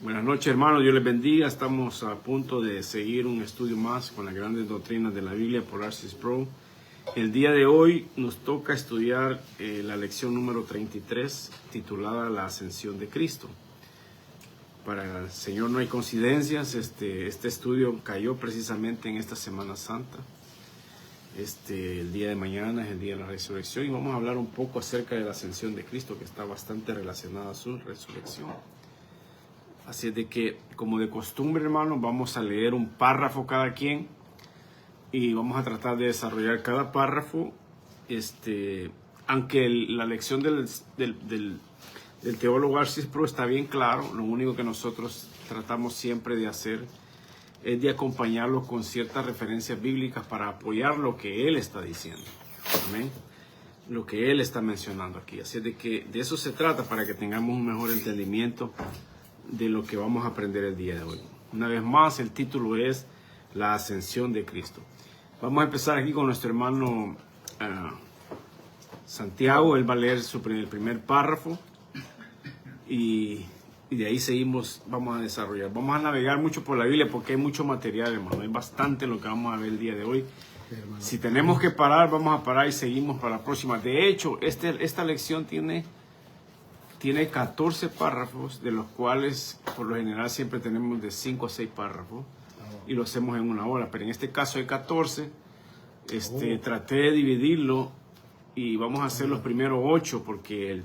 Buenas noches, hermanos. Dios les bendiga. Estamos a punto de seguir un estudio más con las grandes doctrinas de la Biblia por R.C. Sproul. El día de hoy nos toca estudiar la lección número 33, titulada La Ascensión de Cristo. Para el Señor no hay coincidencias. Este estudio cayó precisamente en esta Semana Santa. El día de mañana es el día de la resurrección y vamos a hablar un poco acerca de la ascensión de Cristo, que está bastante relacionada a su resurrección. Así es de que, como de costumbre, hermanos, vamos a leer un párrafo cada quien y vamos a tratar de desarrollar cada párrafo. Aunque la lección del teólogo R.C. Sproul está bien claro, lo único que nosotros tratamos siempre de hacer es de acompañarlo con ciertas referencias bíblicas para apoyar lo que él está diciendo. Amén. Lo que él está mencionando aquí. Así es de que de eso se trata, para que tengamos un mejor entendimiento de lo que vamos a aprender el día de hoy. Una vez más, el título es La Ascensión de Cristo. Vamos a empezar aquí con nuestro hermano Santiago. Él va a leer el primer párrafo y de ahí seguimos, vamos a desarrollar. Vamos a navegar mucho por la Biblia porque hay mucho material, hermano. Hay bastante lo que vamos a ver el día de hoy. Si tenemos que parar, vamos a parar y seguimos para la próxima. De hecho, esta lección tiene 14 párrafos, de los cuales por lo general siempre tenemos de 5 a 6 párrafos y lo hacemos en una hora, pero en este caso hay 14. Traté de dividirlo y vamos a hacer los primeros 8 porque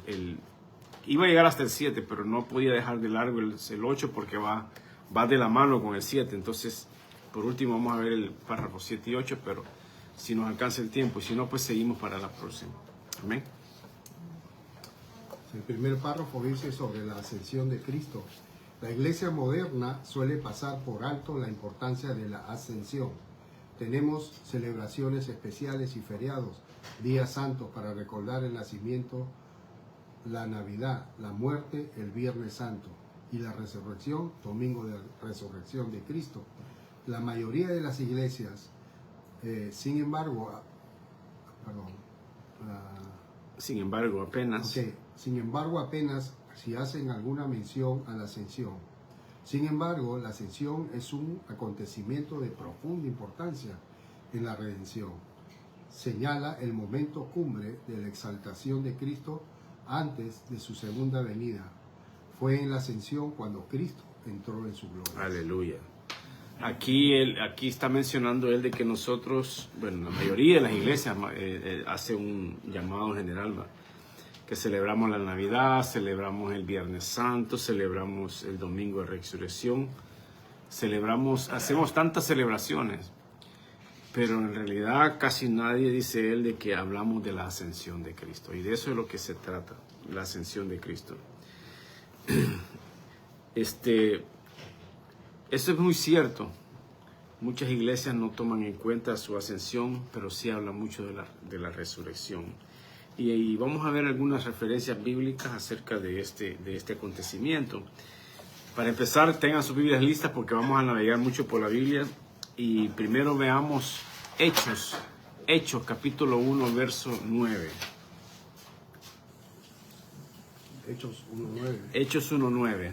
iba a llegar hasta el 7, pero no podía dejar de largo el 8 porque va de la mano con el 7. Entonces, por último vamos a ver el párrafo 7 y 8, pero si nos alcanza el tiempo, y si no, pues seguimos para la próxima. Amén. El primer párrafo dice sobre la ascensión de Cristo. La iglesia moderna suele pasar por alto la importancia de la ascensión. Tenemos celebraciones especiales y feriados, días santos para recordar el nacimiento, la Navidad, la muerte, el Viernes Santo y la resurrección, domingo de resurrección de Cristo. La mayoría de las iglesias, sin embargo, apenas si hacen alguna mención a la ascensión. Sin embargo, la ascensión es un acontecimiento de profunda importancia en la redención. Señala el momento cumbre de la exaltación de Cristo antes de su segunda venida. Fue en la ascensión cuando Cristo entró en su gloria. Aleluya. Aquí está mencionando él de que nosotros, bueno, la mayoría de las iglesias hace un llamado general, ¿va? Que celebramos la Navidad, celebramos el Viernes Santo, celebramos el Domingo de Resurrección, hacemos tantas celebraciones, pero en realidad casi nadie, dice él, de que hablamos de la ascensión de Cristo, y de eso es lo que se trata, la ascensión de Cristo. Eso es muy cierto. Muchas iglesias no toman en cuenta su ascensión, pero sí hablan mucho de la resurrección. Y vamos a ver algunas referencias bíblicas acerca de este acontecimiento. Para empezar, tengan sus Biblias listas porque vamos a navegar mucho por la Biblia. Y primero veamos Hechos capítulo 1, verso 9. Hechos 1:9. Hechos 1:9.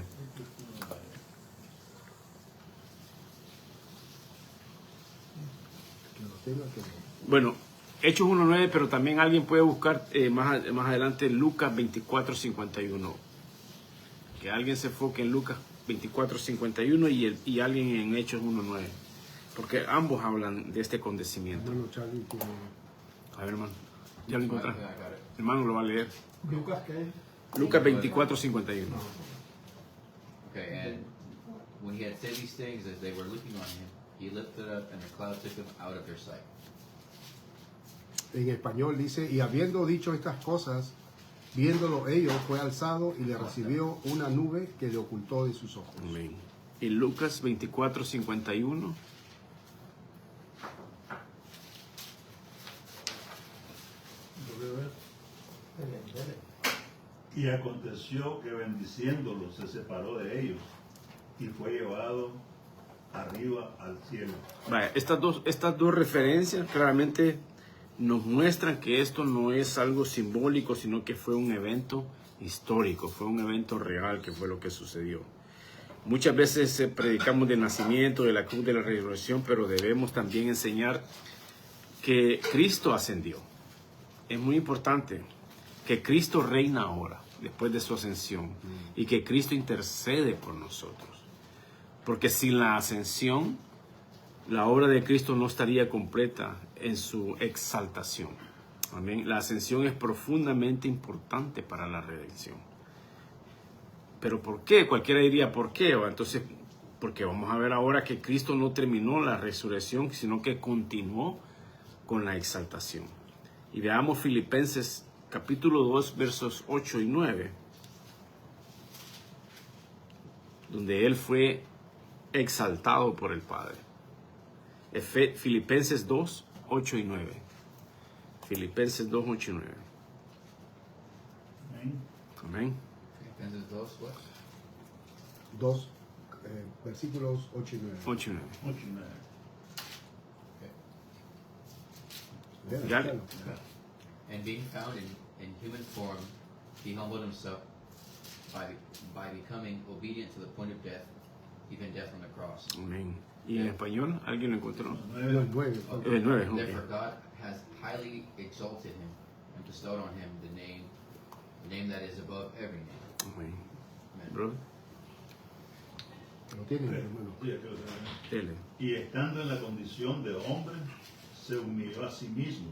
Bueno, Hechos 1:9, pero también alguien puede buscar más adelante Lucas 24:51. Que alguien se enfoque en Lucas 24:51 y alguien en Hechos 1:9. Porque ambos hablan de este acontecimiento. A ver, hermano, ya lo encontraste. Hermano, lo va a leer. ¿Lucas qué? Lucas 24:51. Okay, and when he had said these things, as they were looking on him, he lifted up, and the cloud took him out of their sight. En español dice, y habiendo dicho estas cosas, viéndolo ellos, fue alzado y le recibió una nube que le ocultó de sus ojos. Amén. Y Lucas 24:51. Y aconteció que bendiciéndolos se separó de ellos y fue llevado arriba al cielo. Vaya, estas dos referencias claramente nos muestran que esto no es algo simbólico, sino que fue un evento histórico, fue un evento real que fue lo que sucedió. Muchas veces predicamos del nacimiento, de la cruz, de la resurrección, pero debemos también enseñar que Cristo ascendió. Es muy importante que Cristo reina ahora, después de su ascensión, y que Cristo intercede por nosotros. Porque sin la ascensión, la obra de Cristo no estaría completa en su exaltación. Amén. La ascensión es profundamente importante para la redención. ¿Pero por qué? Cualquiera diría, ¿por qué? Entonces, porque vamos a ver ahora que Cristo no terminó la resurrección, sino que continuó con la exaltación. Y veamos Filipenses capítulo 2, versos 8 y 9, donde Él fue exaltado por el Padre. Filipenses 2, 8 y 9. Filipenses 2, 8 y 9. Amén. Amén. Filipenses 2, what? 2, versículos 8 y 9. 8 y 9. 8 y 9. Léalo, Ya. léalo. And being found in human form, he humbled himself by becoming obedient to the point of death, even death on the cross. Amén. ¿Y en español? ¿Alguien lo encontró? 9, El 9. ok. Therefore God has highly exalted him and bestowed on him the name that is above every name. Amén. Amen. Brother, Lo tienen, hermano. Sí, aquí lo tenemos. dele. Y estando en la condición de hombre, se humilló a sí mismo,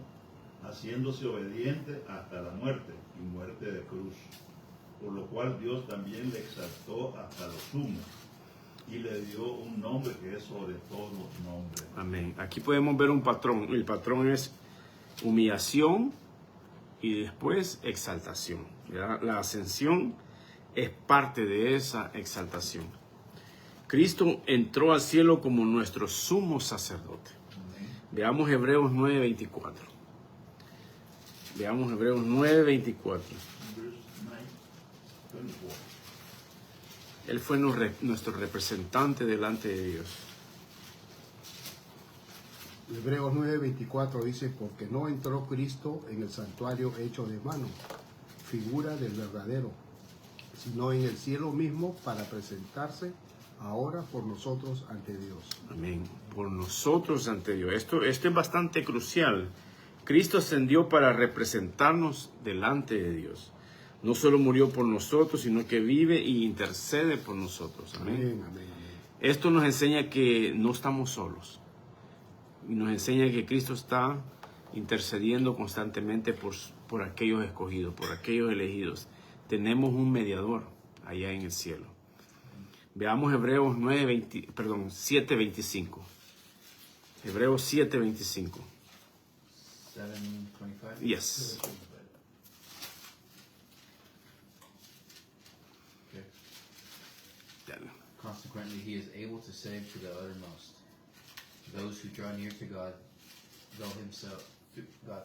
haciéndose obediente hasta la muerte y muerte de cruz. Por lo cual Dios también le exaltó hasta lo sumo y le dio un nombre que es sobre todos los nombres. Amén. Aquí podemos ver un patrón. El patrón es humillación y después exaltación. ¿Verdad? La ascensión es parte de esa exaltación. Cristo entró al cielo como nuestro sumo sacerdote. Veamos Hebreos 9:24. Veamos Hebreos 9:24. Verse 9, 24. Él fue nuestro representante delante de Dios. Hebreos 9:24 dice, porque no entró Cristo en el santuario hecho de mano, figura del verdadero, sino en el cielo mismo para presentarse ahora por nosotros ante Dios. Amén. Por nosotros ante Dios. Esto es bastante crucial. Cristo ascendió para representarnos delante de Dios. No solo murió por nosotros, sino que vive y intercede por nosotros. Amén. Amén, amén, amén. Esto nos enseña que no estamos solos. Y nos enseña que Cristo está intercediendo constantemente por aquellos escogidos, por aquellos elegidos. Tenemos un mediador allá en el cielo. Veamos Hebreos 7:25. Hebreos 7:25. 7:25. Yes. Okay. Dale. Consequently, he is able to save to the uttermost those who draw near to God,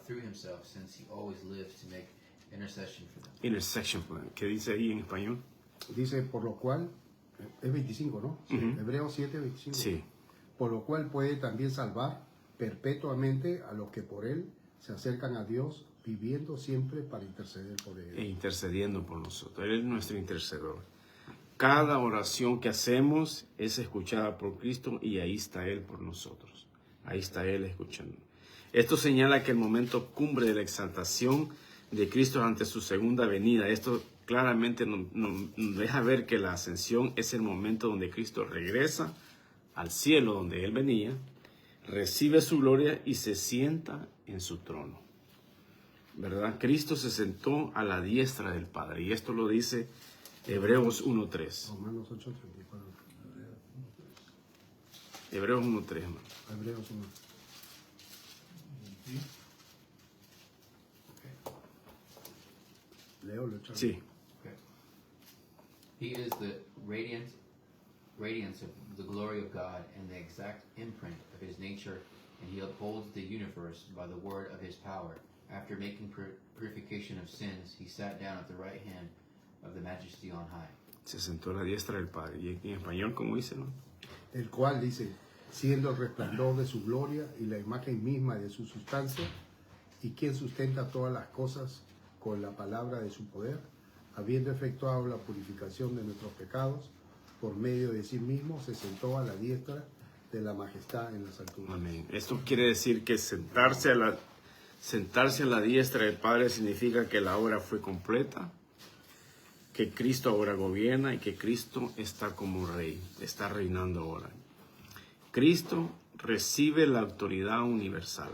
through himself, since he always lives to make intercession for them. Intersection plan. ¿Qué dice ahí en español? Dice, por lo cual, es 25, ¿no? Sí. Ujú. Hebreos 7:25. Sí. Por lo cual puede también salvar perpetuamente a los que por él se acercan a Dios, viviendo siempre para interceder por E él. intercediendo por nosotros. Él es nuestro intercedor. Cada oración que hacemos es escuchada por Cristo y ahí está Él por nosotros. Ahí está Él escuchando. Esto señala que el momento cumbre de la exaltación de Cristo ante su segunda venida. Esto claramente nos deja ver que la ascensión es el momento donde Cristo regresa al cielo donde Él venía, recibe su gloria y se sienta en su trono. ¿Verdad? Cristo se sentó a la diestra del Padre y esto lo dice Hebreos 1:3. Romanos 8:34. Hebreos 1:3, hermano. Hebreos 1. Leo, Charlie. Sí. Okay. He is the radiance of the glory of God and the exact imprint of his nature, and he upholds the universe by the word of his power. After making purification of sins, he sat down at the right hand of the majesty on high. Se sentó a la diestra del Padre. ¿Y en español cómo dice, no? El cual dice, siendo el resplandor de su gloria y la imagen misma de su sustancia, y quien sustenta todas las cosas con la palabra de su poder, habiendo efectuado la purificación de nuestros pecados, por medio de sí mismo, se sentó a la diestra de la majestad en las alturas. Amén. Esto quiere decir que sentarse a la diestra del Padre significa que la obra fue completa, que Cristo ahora gobierna y que Cristo está como rey, está reinando ahora. Cristo recibe la autoridad universal.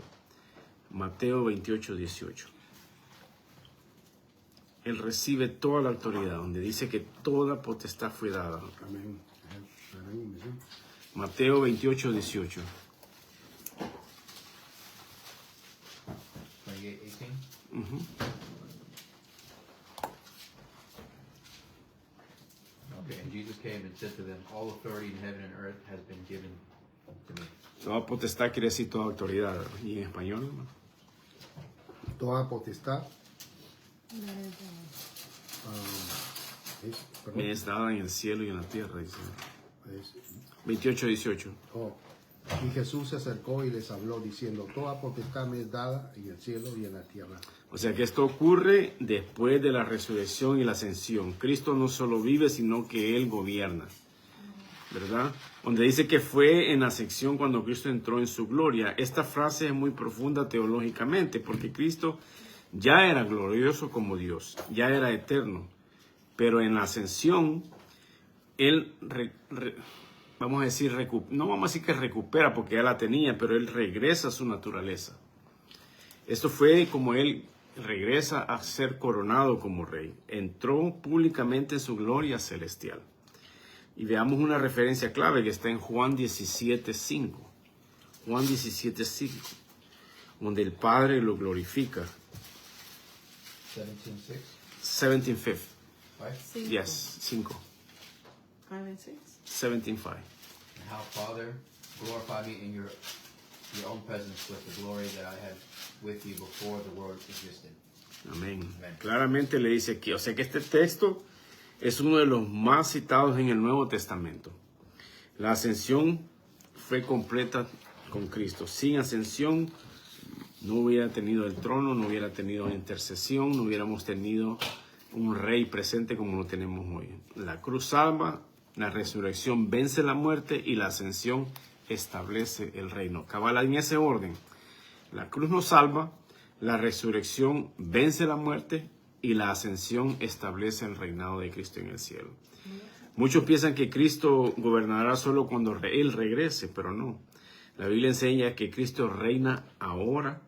Mateo 28, 18. Él recibe toda la autoridad, donde dice que toda potestad fue dada. Amén. Amén. Mateo 28, 18. 28, 18. Ujú. Okay, and Jesus came and said to them, all authority in heaven and earth has been given to me. Toda potestad quiere decir toda autoridad. ¿Y en español? Toda potestad Me es dada en el cielo y en la tierra, dice. es- 28, 18. oh. Y Jesús se acercó y les habló diciendo, toda potestad me es dada en el cielo y en la tierra. O sea que esto ocurre después de la resurrección y la ascensión. Cristo no solo vive, sino que Él gobierna, ¿verdad? Donde dice que fue en la ascensión cuando Cristo entró en su gloria. Esta frase es muy profunda teológicamente, porque Cristo ya era glorioso como Dios, ya era eterno. Pero en la ascensión, Él, vamos a decir, no vamos a decir que recupera, porque ya la tenía, pero Él regresa a su naturaleza. Esto fue como Él regresa a ser coronado como rey. Entró públicamente en su gloria celestial. Y veamos una referencia clave que está en Juan 17:5. Juan 17:5, donde el Padre lo glorifica. 17:6. 17:5. 5. Yes, 5. 5 and 6. 17:5. And how, Father, glorify me in your own presence with the glory that I had with you before the world existed. Amén. Amén. Claramente le dice aquí. O sea que este texto es uno de los más citados en el Nuevo Testamento. La ascensión fue completa con Cristo. Sin ascensión no hubiera tenido el trono, no hubiera tenido intercesión, no hubiéramos tenido un rey presente como lo tenemos hoy. La cruz salva, la resurrección vence la muerte y la ascensión establece el reino. Cabal en ese orden. La cruz nos salva, la resurrección vence la muerte y la ascensión establece el reinado de Cristo en el cielo. Muchos piensan que Cristo gobernará solo cuando Él regrese, pero no. La Biblia enseña que Cristo reina ahora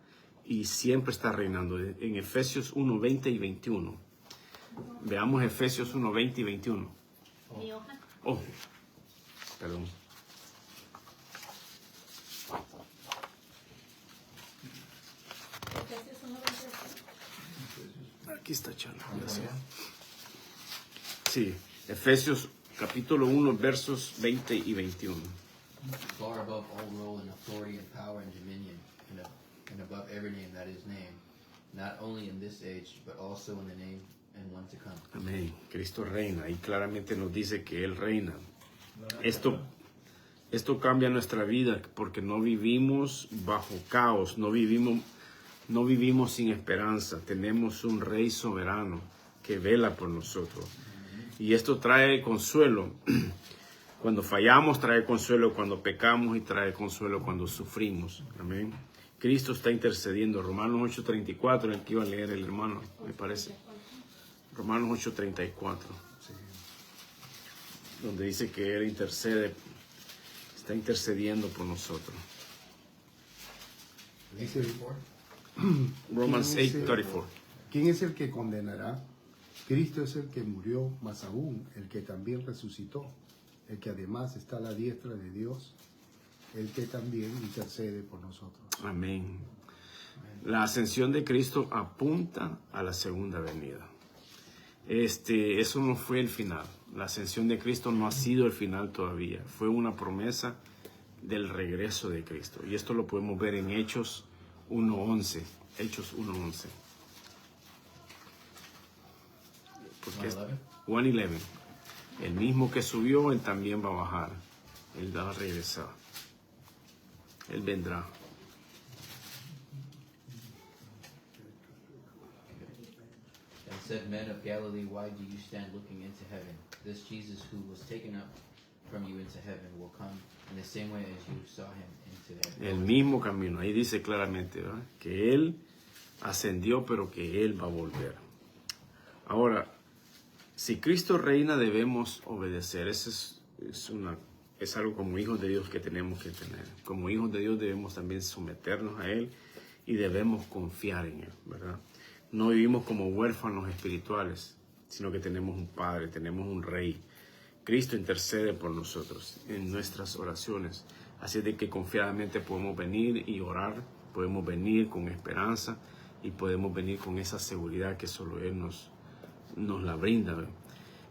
y siempre está reinando. En Efesios 1, 20 y 21. Veamos Efesios 1, 20 y 21. Oh, perdón. Aquí está Charla. Gracias. Sí, Efesios capítulo 1, versos 20 y 21. Far above all rule and authority and power and dominion, and above every name that is named, not only in this age, but also in the name and one to come. Amén. Cristo reina y claramente nos dice que Él reina. Esto cambia nuestra vida porque no vivimos bajo caos, no vivimos sin esperanza. Tenemos un Rey soberano que vela por nosotros. Y esto trae consuelo. Cuando fallamos trae consuelo, cuando pecamos y trae consuelo cuando sufrimos. Amén. Cristo está intercediendo. Romanos 8:34, el que iba a leer el hermano, me parece. Romanos 8:34. Donde dice que Él intercede, está intercediendo por nosotros. Dice, Romans ¿quién es el- 8:34. ¿Quién es el que condenará? Cristo es el que murió, más aún el que también resucitó, el que además está a la diestra de Dios, el que también intercede por nosotros. Amén. La ascensión de Cristo apunta a la segunda venida. Eso no fue el final. La ascensión de Cristo no ha sido el final todavía. Fue una promesa del regreso de Cristo. Y esto lo podemos ver en Hechos 1:11. Hechos 1:11. Porque 1:11. El mismo que subió, Él también va a bajar. Él va a regresar. Él vendrá. And said, Men of Galilee, why do you stand looking into heaven? This Jesus who was taken up from you into heaven will come in the same way as you saw him into heaven. El mismo camino. Ahí dice claramente, ¿verdad? Que Él ascendió, pero que Él va a volver. Ahora, si Cristo reina, debemos obedecer. Eso es algo como hijos de Dios que tenemos que tener. Como hijos de Dios debemos también someternos a Él y debemos confiar en Él, ¿verdad? No vivimos como huérfanos espirituales, sino que tenemos un Padre, tenemos un Rey. Cristo intercede por nosotros en nuestras oraciones. Así de que confiadamente podemos venir y orar, podemos venir con esperanza y podemos venir con esa seguridad que solo Él nos la brinda, ¿verdad?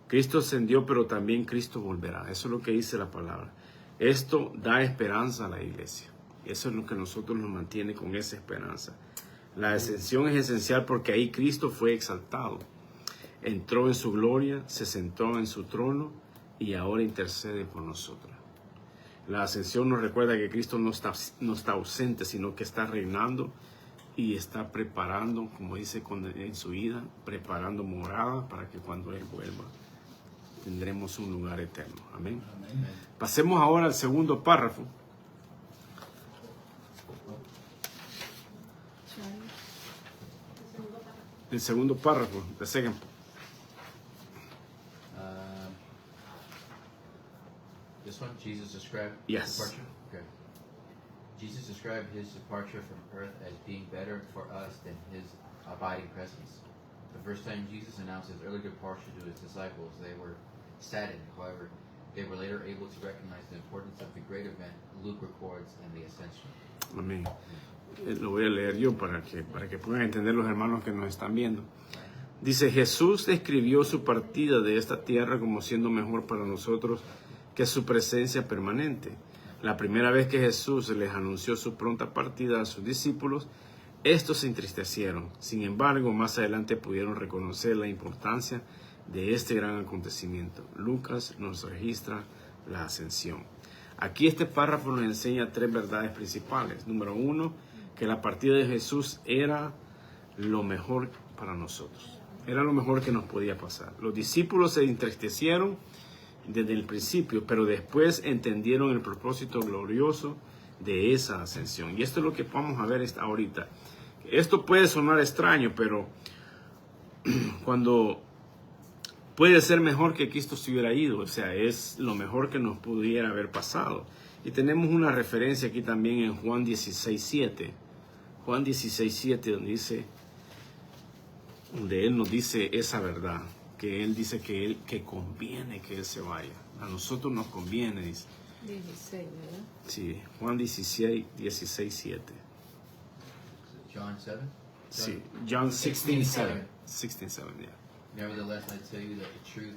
Cristo ascendió, pero también Cristo volverá. Eso es lo que dice la palabra. Esto da esperanza a la iglesia. Eso es lo que nosotros nos mantiene con esa esperanza. La ascensión es esencial porque ahí Cristo fue exaltado. Entró en su gloria, se sentó en su trono y ahora intercede por nosotros. La ascensión nos recuerda que Cristo no está ausente, sino que está reinando y está preparando, como dice en su vida, preparando morada para que cuando Él vuelva tendremos un lugar eterno. Amén. Amén. Pasemos ahora al segundo párrafo. El segundo párrafo, the second. This one, Jesus described Yes. departure. Okay. Jesus described his departure from earth as being better for us than his abiding presence. The first time Jesus announced his early departure to his disciples, they were saddened. However, they were later able to recognize the importance of the great event Luke records and the ascension. Amén. Lo voy a leer yo para que puedan entender los hermanos que nos están viendo. Dice, Jesús describió su partida de esta tierra como siendo mejor para nosotros que su presencia permanente. La primera vez que Jesús les anunció su pronta partida a sus discípulos, estos se entristecieron. Sin embargo, más adelante pudieron reconocer la importancia de este gran acontecimiento. Lucas nos registra la ascensión. Aquí este párrafo nos enseña tres verdades principales. Número uno, que la partida de Jesús era lo mejor para nosotros. Era lo mejor que nos podía pasar. Los discípulos se entristecieron desde el principio, pero después entendieron el propósito glorioso de esa ascensión. Y esto es lo que vamos a ver ahorita. Esto puede sonar extraño, pero cuando puede ser mejor que Cristo se hubiera ido, o sea, es lo mejor que nos pudiera haber pasado. Y tenemos una referencia aquí también en Juan 16:7. Juan 16:7, donde Él nos dice esa verdad, que Él dice que conviene que Él se vaya. A nosotros nos conviene, dice. 16, ¿verdad? Sí, Juan 16:7. John 7? Sí, John 16:7. 16:7, yeah. Nevertheless, I tell you that the truth,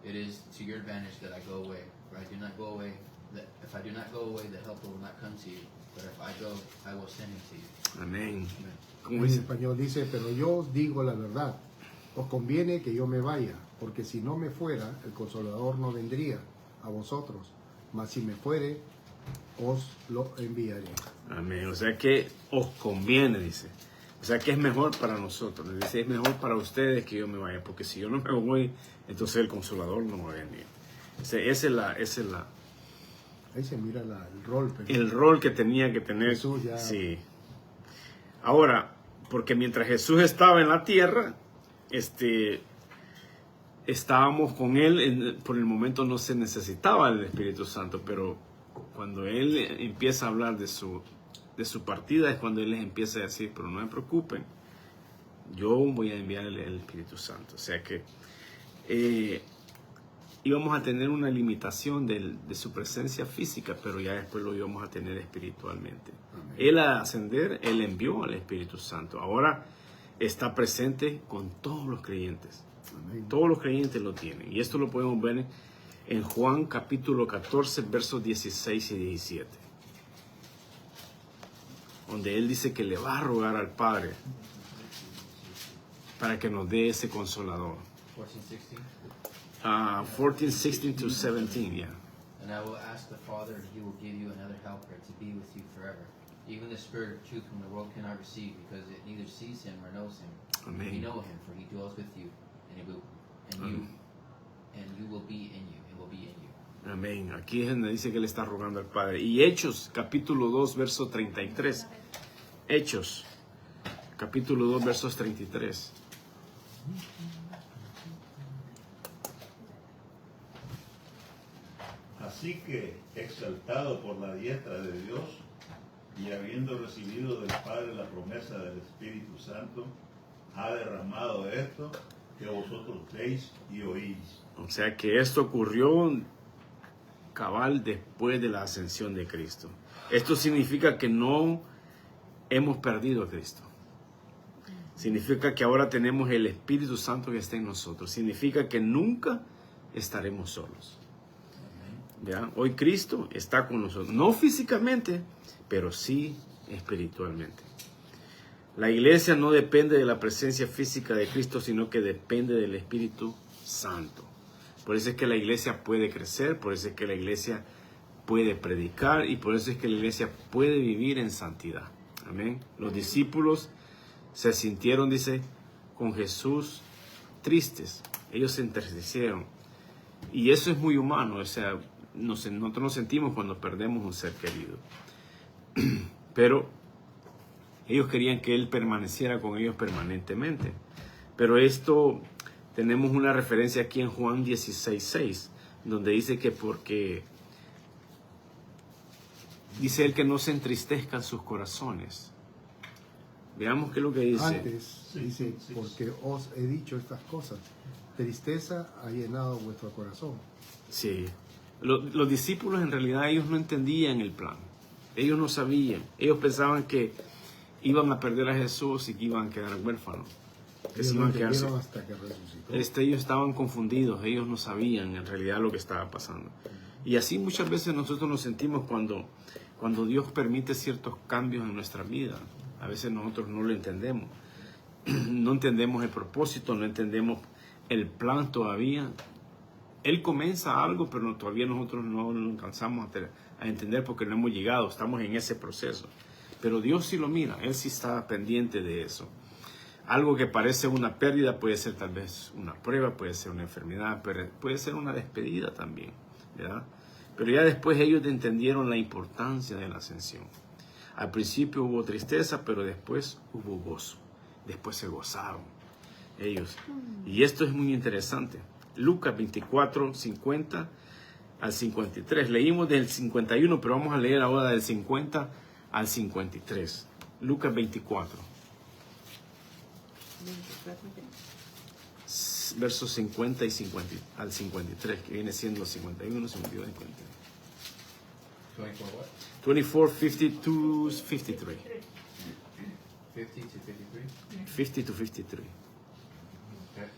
it is to your advantage that I go away. For I do not go away, if I do not go away, the Helper will not come to you. But if I go, I will send him to you. Amén. ¿Cómo En dice? español dice, pero yo os digo la verdad, os conviene que yo me vaya, porque si no me fuera, el Consolador no vendría a vosotros, mas si me fuere, os lo enviaré. Amén. O sea que os conviene, dice. O sea que es mejor para nosotros. Dice, es mejor para ustedes que yo me vaya, porque si yo no me voy, entonces el Consolador no va a venir. O sea, esa es la Ahí se mira el rol. Pero el rol que tenía que tener. Jesús ya. Sí. Ahora, porque mientras Jesús estaba en la tierra, estábamos con Él, por el momento no se necesitaba el Espíritu Santo, pero cuando Él empieza a hablar de su partida es cuando Él les empieza a decir, pero no me preocupen, yo voy a enviarle el Espíritu Santo. O sea que íbamos a tener una limitación de su presencia física, pero ya después lo íbamos a tener espiritualmente. Amén. Él al ascender, Él envió al Espíritu Santo. Ahora está presente con todos los creyentes. Amén. Todos los creyentes lo tienen. Y esto lo podemos ver en Juan capítulo 14, versos 16 y 17. Donde Él dice que le va a rogar al Padre para que nos dé ese consolador. 14:16. 14, 16 to 17, yeah. And I will ask the Father, and he will give you another helper to be with you forever. Even the Spirit of truth whom the world cannot receive, because it neither sees him nor knows him. Amen. You know him, for he dwells with you, and you will be in you, and will be in you. Amén. Aquí es donde dice que le está rogando al Padre. Y Hechos, capítulo 2, verso 33. Hechos, capítulo 2, versos 33. Así que, exaltado por la diestra de Dios y habiendo recibido del Padre la promesa del Espíritu Santo, ha derramado esto que vosotros veis y oís. O sea que esto ocurrió cabal después de la ascensión de Cristo. Esto significa que no hemos perdido a Cristo. Significa que ahora tenemos el Espíritu Santo que está en nosotros. Significa que nunca estaremos solos. ¿Ya? Hoy Cristo está con nosotros, no físicamente, pero sí espiritualmente. La iglesia no depende de la presencia física de Cristo, sino que depende del Espíritu Santo. Por eso es que la iglesia puede crecer, por eso es que la iglesia puede predicar y por eso es que la iglesia puede vivir en santidad. Amén. Los discípulos se sintieron, dice, con Jesús tristes. Ellos se entristecieron. Y eso es muy humano, o sea, nosotros nos sentimos cuando perdemos un ser querido. Pero ellos querían que Él permaneciera con ellos permanentemente. Pero esto, tenemos una referencia aquí en Juan 16:6, donde dice que porque, dice Él que no se entristezcan sus corazones. Veamos qué es lo que dice. Antes, dice, porque os he dicho estas cosas, tristeza ha llenado vuestro corazón. Sí. Los discípulos en realidad ellos no entendían el plan. Ellos no sabían. Ellos pensaban que iban a perder a Jesús y que iban a quedar huérfanos. Que Ellos se no iban a quedarse. entendieron hasta que resucitó. Ellos estaban confundidos. Ellos no sabían en realidad lo que estaba pasando. Y así muchas veces nosotros nos sentimos cuando Dios permite ciertos cambios en nuestra vida. A veces nosotros no lo entendemos. No entendemos el propósito, no entendemos el plan todavía. Él comienza algo, pero todavía nosotros no lo alcanzamos a entender porque no hemos llegado, estamos en ese proceso. Pero Dios sí lo mira, Él sí está pendiente de eso. Algo que parece una pérdida puede ser tal vez una prueba, puede ser una enfermedad, pero puede ser una despedida también, ¿verdad? Pero ya después ellos entendieron la importancia de la ascensión. Al principio hubo tristeza, pero después hubo gozo. Después se gozaron ellos. Y esto es muy interesante. Lucas 24, 50 al 53. Leímos del 51, pero vamos a leer ahora del 50 al 53. Lucas 24. Versos 50 y 50 al 53, que viene siendo 51, 52 y 53. 24 what? 24, 52, 53. 50 to 53? 50 to 53. Okay.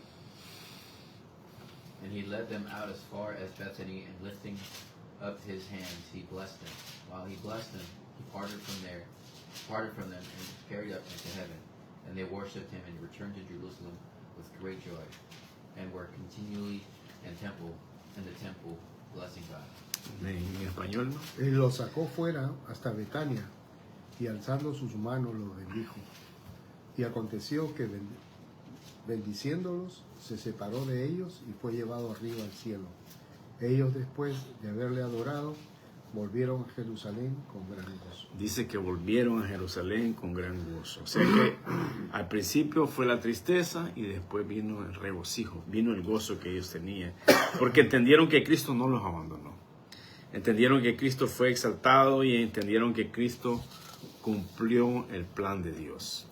And he led them out as far as Bethany, and lifting up his hands, he blessed them. While he blessed them, he parted from them, and was carried up into heaven. And they worshipped him and returned to Jerusalem with great joy, and were continually in the temple, blessing God. En español, ¿no? Él los sacó fuera hasta Betania y alzando sus manos los bendijo. Y aconteció que bendiciéndolos se separó de ellos y fue llevado arriba al cielo. Ellos después de haberle adorado volvieron a Jerusalén con gran gozo. Dice que volvieron a Jerusalén con gran gozo. O sea que al principio fue la tristeza y después vino el regocijo, vino el gozo que ellos tenían. Porque entendieron que Cristo no los abandonó. Entendieron que Cristo fue exaltado y entendieron que Cristo cumplió el plan de Dios.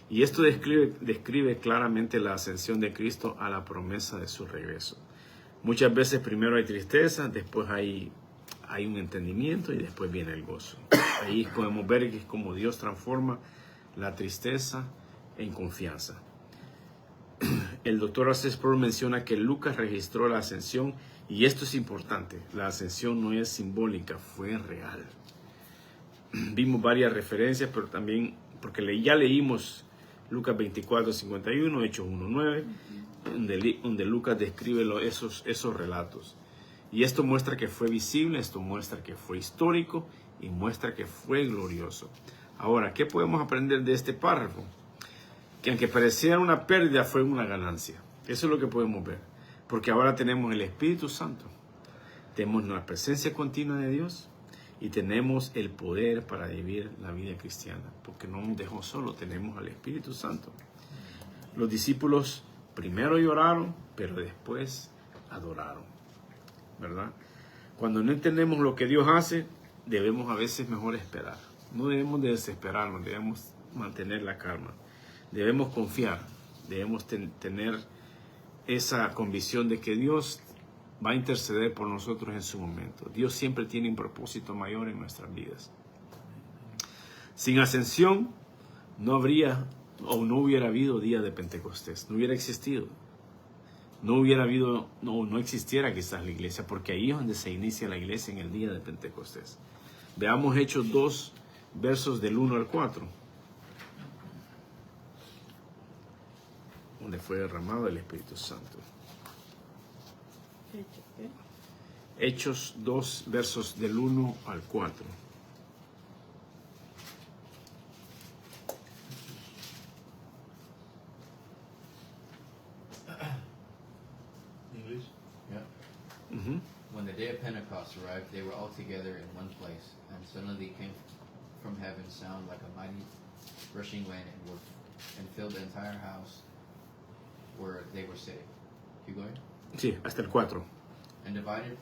Y esto describe claramente la ascensión de Cristo a la promesa de su regreso. Muchas veces primero hay tristeza, después hay un entendimiento y después viene el gozo. Ahí podemos ver que es como Dios transforma la tristeza en confianza. El doctor R.C. Sproul menciona que Lucas registró la ascensión y esto es importante. La ascensión no es simbólica, fue real. Vimos varias referencias, pero también, porque ya leímos Lucas 24, 51, Hechos 1, 9, donde Lucas describe esos relatos. Y esto muestra que fue visible, esto muestra que fue histórico y muestra que fue glorioso. Ahora, ¿qué podemos aprender de este párrafo? Que aunque pareciera una pérdida, fue una ganancia. Eso es lo que podemos ver. Porque ahora tenemos el Espíritu Santo. tenemos la presencia continua de Dios y tenemos el poder para vivir la vida cristiana, porque no nos dejó solo, tenemos al Espíritu Santo. Los discípulos primero lloraron, pero después adoraron, ¿verdad? Cuando no entendemos lo que Dios hace, debemos a veces mejor esperar. No debemos de desesperarnos, debemos mantener la calma. Debemos confiar, debemos tener esa convicción de que Dios va a interceder por nosotros en su momento. Dios siempre tiene un propósito mayor en nuestras vidas. Sin ascensión no habría o no hubiera habido día de Pentecostés, no hubiera existido. No hubiera habido, no existiera quizás la iglesia, porque ahí es donde se inicia la iglesia, en el día de Pentecostés. Veamos Hechos 2, versos del 1 al 4. Donde fue derramado el Espíritu Santo. Hechos 2, versos del 1 al 4. English. Yeah. When the day of Pentecost arrived, they were all together in one place, and suddenly came from heaven sound like a mighty rushing wind and filled the entire house where they were sitting. Keep going. Sí, hasta el 4. And divided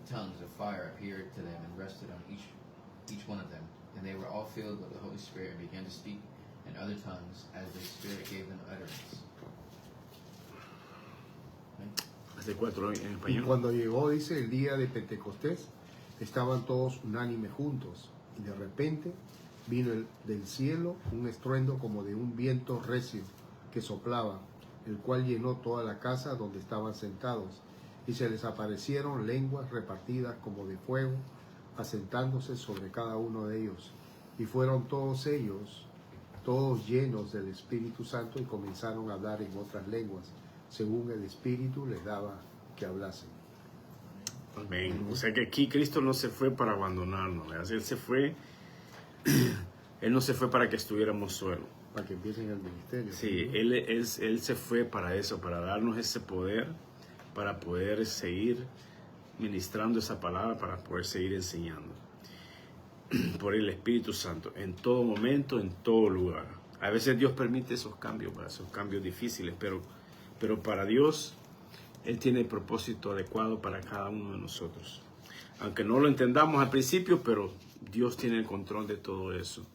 tongues of fire appeared to them and rested on each one of them. And they were all filled with the Holy Spirit and began to speak in other tongues as the Spirit gave them utterance. Hasta el 4 en Y español. cuando llegó, dice, el día de Pentecostés, estaban todos unánimes juntos. Y de repente vino del cielo un estruendo como de un viento recio que soplaba, el cual llenó toda la casa donde estaban sentados. Y se les aparecieron lenguas repartidas como de fuego, asentándose sobre cada uno de ellos. Y fueron todos ellos, todos llenos del Espíritu Santo, y comenzaron a hablar en otras lenguas, según el Espíritu les daba que hablasen. Amén. O sea que aquí Cristo no se fue para abandonarnos, ¿verdad? Él se fue, Él no se fue para que estuviéramos solos. Para que empiecen el ministerio. Sí, él se fue para eso, para darnos ese poder, para poder seguir ministrando esa palabra, para poder seguir enseñando. Por el Espíritu Santo, en todo momento, en todo lugar. A veces Dios permite esos cambios, esos cambios difíciles, pero para Dios, Él tiene el propósito adecuado para cada uno de nosotros. Aunque no lo entendamos al principio, pero Dios tiene el control de todo eso.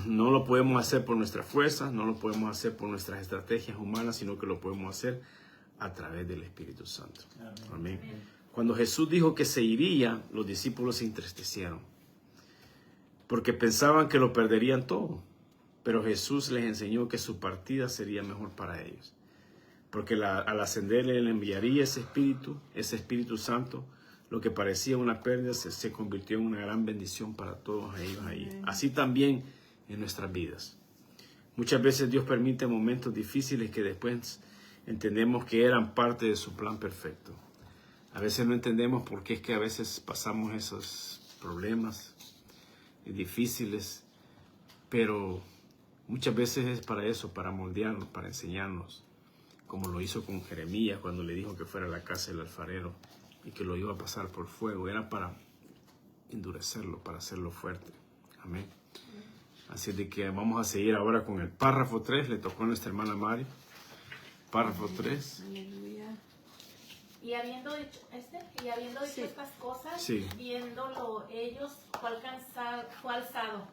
No lo podemos hacer por nuestra fuerza, no lo podemos hacer por nuestras estrategias humanas, sino que lo podemos hacer a través del Espíritu Santo. Amén. Cuando Jesús dijo que se iría, los discípulos se entristecieron, porque pensaban que lo perderían todo. Pero Jesús les enseñó que su partida sería mejor para ellos, porque al ascender Él enviaría ese Espíritu Santo. Lo que parecía una pérdida se convirtió en una gran bendición para todos ellos ahí. Así también en nuestras vidas. Muchas veces Dios permite momentos difíciles que después entendemos que eran parte de su plan perfecto. A veces no entendemos por qué es que a veces pasamos esos problemas difíciles, pero muchas veces es para eso, para moldearnos, para enseñarnos, como lo hizo con Jeremías cuando le dijo que fuera a la casa del alfarero y que lo iba a pasar por fuego. Era para endurecerlo, para hacerlo fuerte. Amén. Así de que vamos a seguir ahora con el párrafo 3. Le tocó a nuestra hermana Mari. Párrafo 3. Aleluya. Y habiendo dicho Sí. estas cosas, Sí. viéndolo ellos, fue alzado.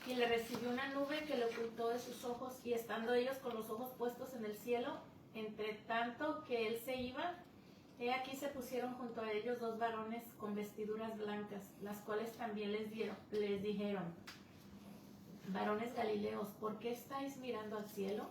Y le recibió una nube que le ocultó de sus ojos, y estando ellos con los ojos puestos en el cielo, entre tanto que él se iba, he aquí se pusieron junto a ellos dos varones con vestiduras blancas, las cuales también les dijeron: varones galileos, ¿por qué estáis mirando al cielo?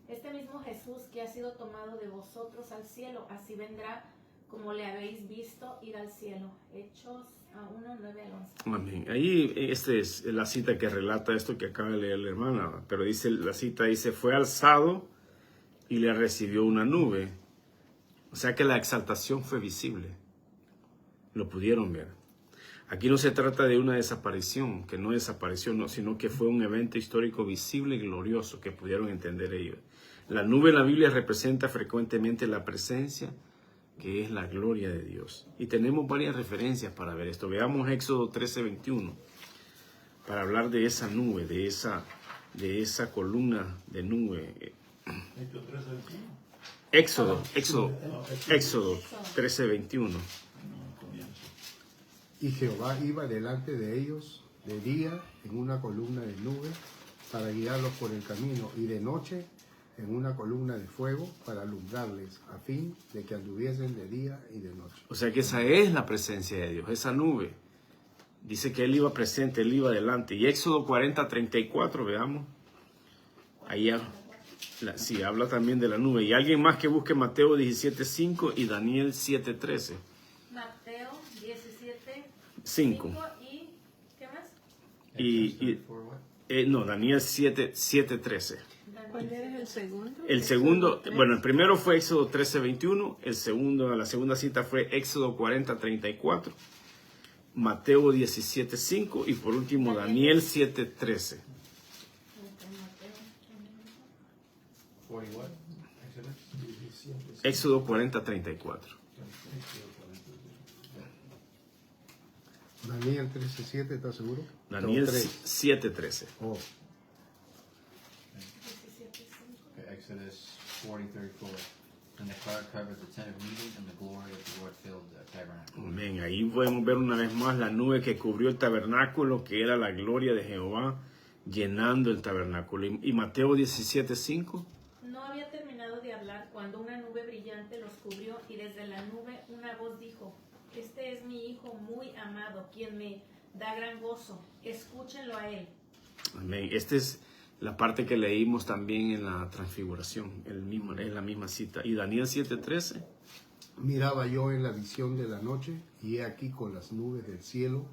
Este mismo Jesús que ha sido tomado de vosotros al cielo, así vendrá como le habéis visto ir al cielo. Hechos 1, 9 al 11. Amén. Ahí esta es la cita que relata esto que acaba de leer la hermana, pero la cita dice: fue alzado y le recibió una nube. O sea que la exaltación fue visible. Lo pudieron ver. Aquí no se trata de una desaparición, que no desapareció, no, sino que fue un evento histórico visible y glorioso que pudieron entender ellos. La nube en la Biblia representa frecuentemente la presencia que es la gloria de Dios. Y tenemos varias referencias para ver esto. Veamos Éxodo 13:21, para hablar de esa nube, de esa columna de nube. Hechos 13:21. Éxodo 13:21. No, comienzo. Y Jehová iba delante de ellos de día en una columna de nube para guiarlos por el camino, y de noche en una columna de fuego para alumbrarles, a fin de que anduviesen de día y de noche. O sea que esa es la presencia de Dios, esa nube. Dice que Él iba presente, Él iba delante. Y Éxodo 40:34, veamos. Ahí sí, habla también de la nube. Y alguien más que busque Mateo 17:5 y Daniel 7:13. Mateo 17, 5. y ¿qué más? Y no, Daniel 7:13. ¿Cuál era el segundo? El segundo, Éxodo 3. bueno, el primero fue Éxodo 13:21, la segunda cita fue Éxodo 40:34, Mateo 17:5 y por último Daniel 7:13. 40 what? Exodus? Éxodo 40:34. Daniel 13:7, ¿estás seguro? Daniel No, 3. 7:13. Oh, Okay, Exodus 40:34. And the cloud covered the tent of meeting, and the glory of the Lord filled the tabernacle. Amén. Ahí podemos ver una vez más la nube que cubrió el tabernáculo, que era la gloria de Jehová llenando el tabernáculo. Y Mateo 17:5. No había terminado de hablar cuando una nube brillante los cubrió y desde la nube una voz dijo: Este es mi hijo muy amado, quien me da gran gozo. Escúchenlo a él. Amén. Esta es la parte que leímos también en la transfiguración, es la misma cita. Y Daniel 7:13. miraba yo en la visión de la noche, y he aquí con las nubes del cielo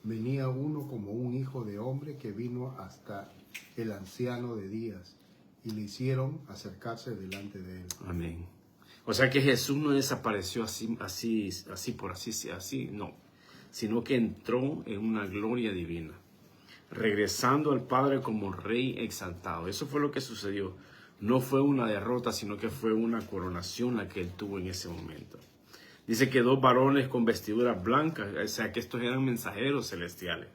venía uno como un hijo de hombre que vino hasta el anciano de días, y le hicieron acercarse delante de él. Amén. O sea que Jesús no desapareció así, no, sino que entró en una gloria divina, regresando al Padre como Rey exaltado. Eso fue lo que sucedió. No fue una derrota, sino que fue una coronación la que él tuvo en ese momento. Dice que 2 varones con vestiduras blancas, o sea que estos eran mensajeros celestiales.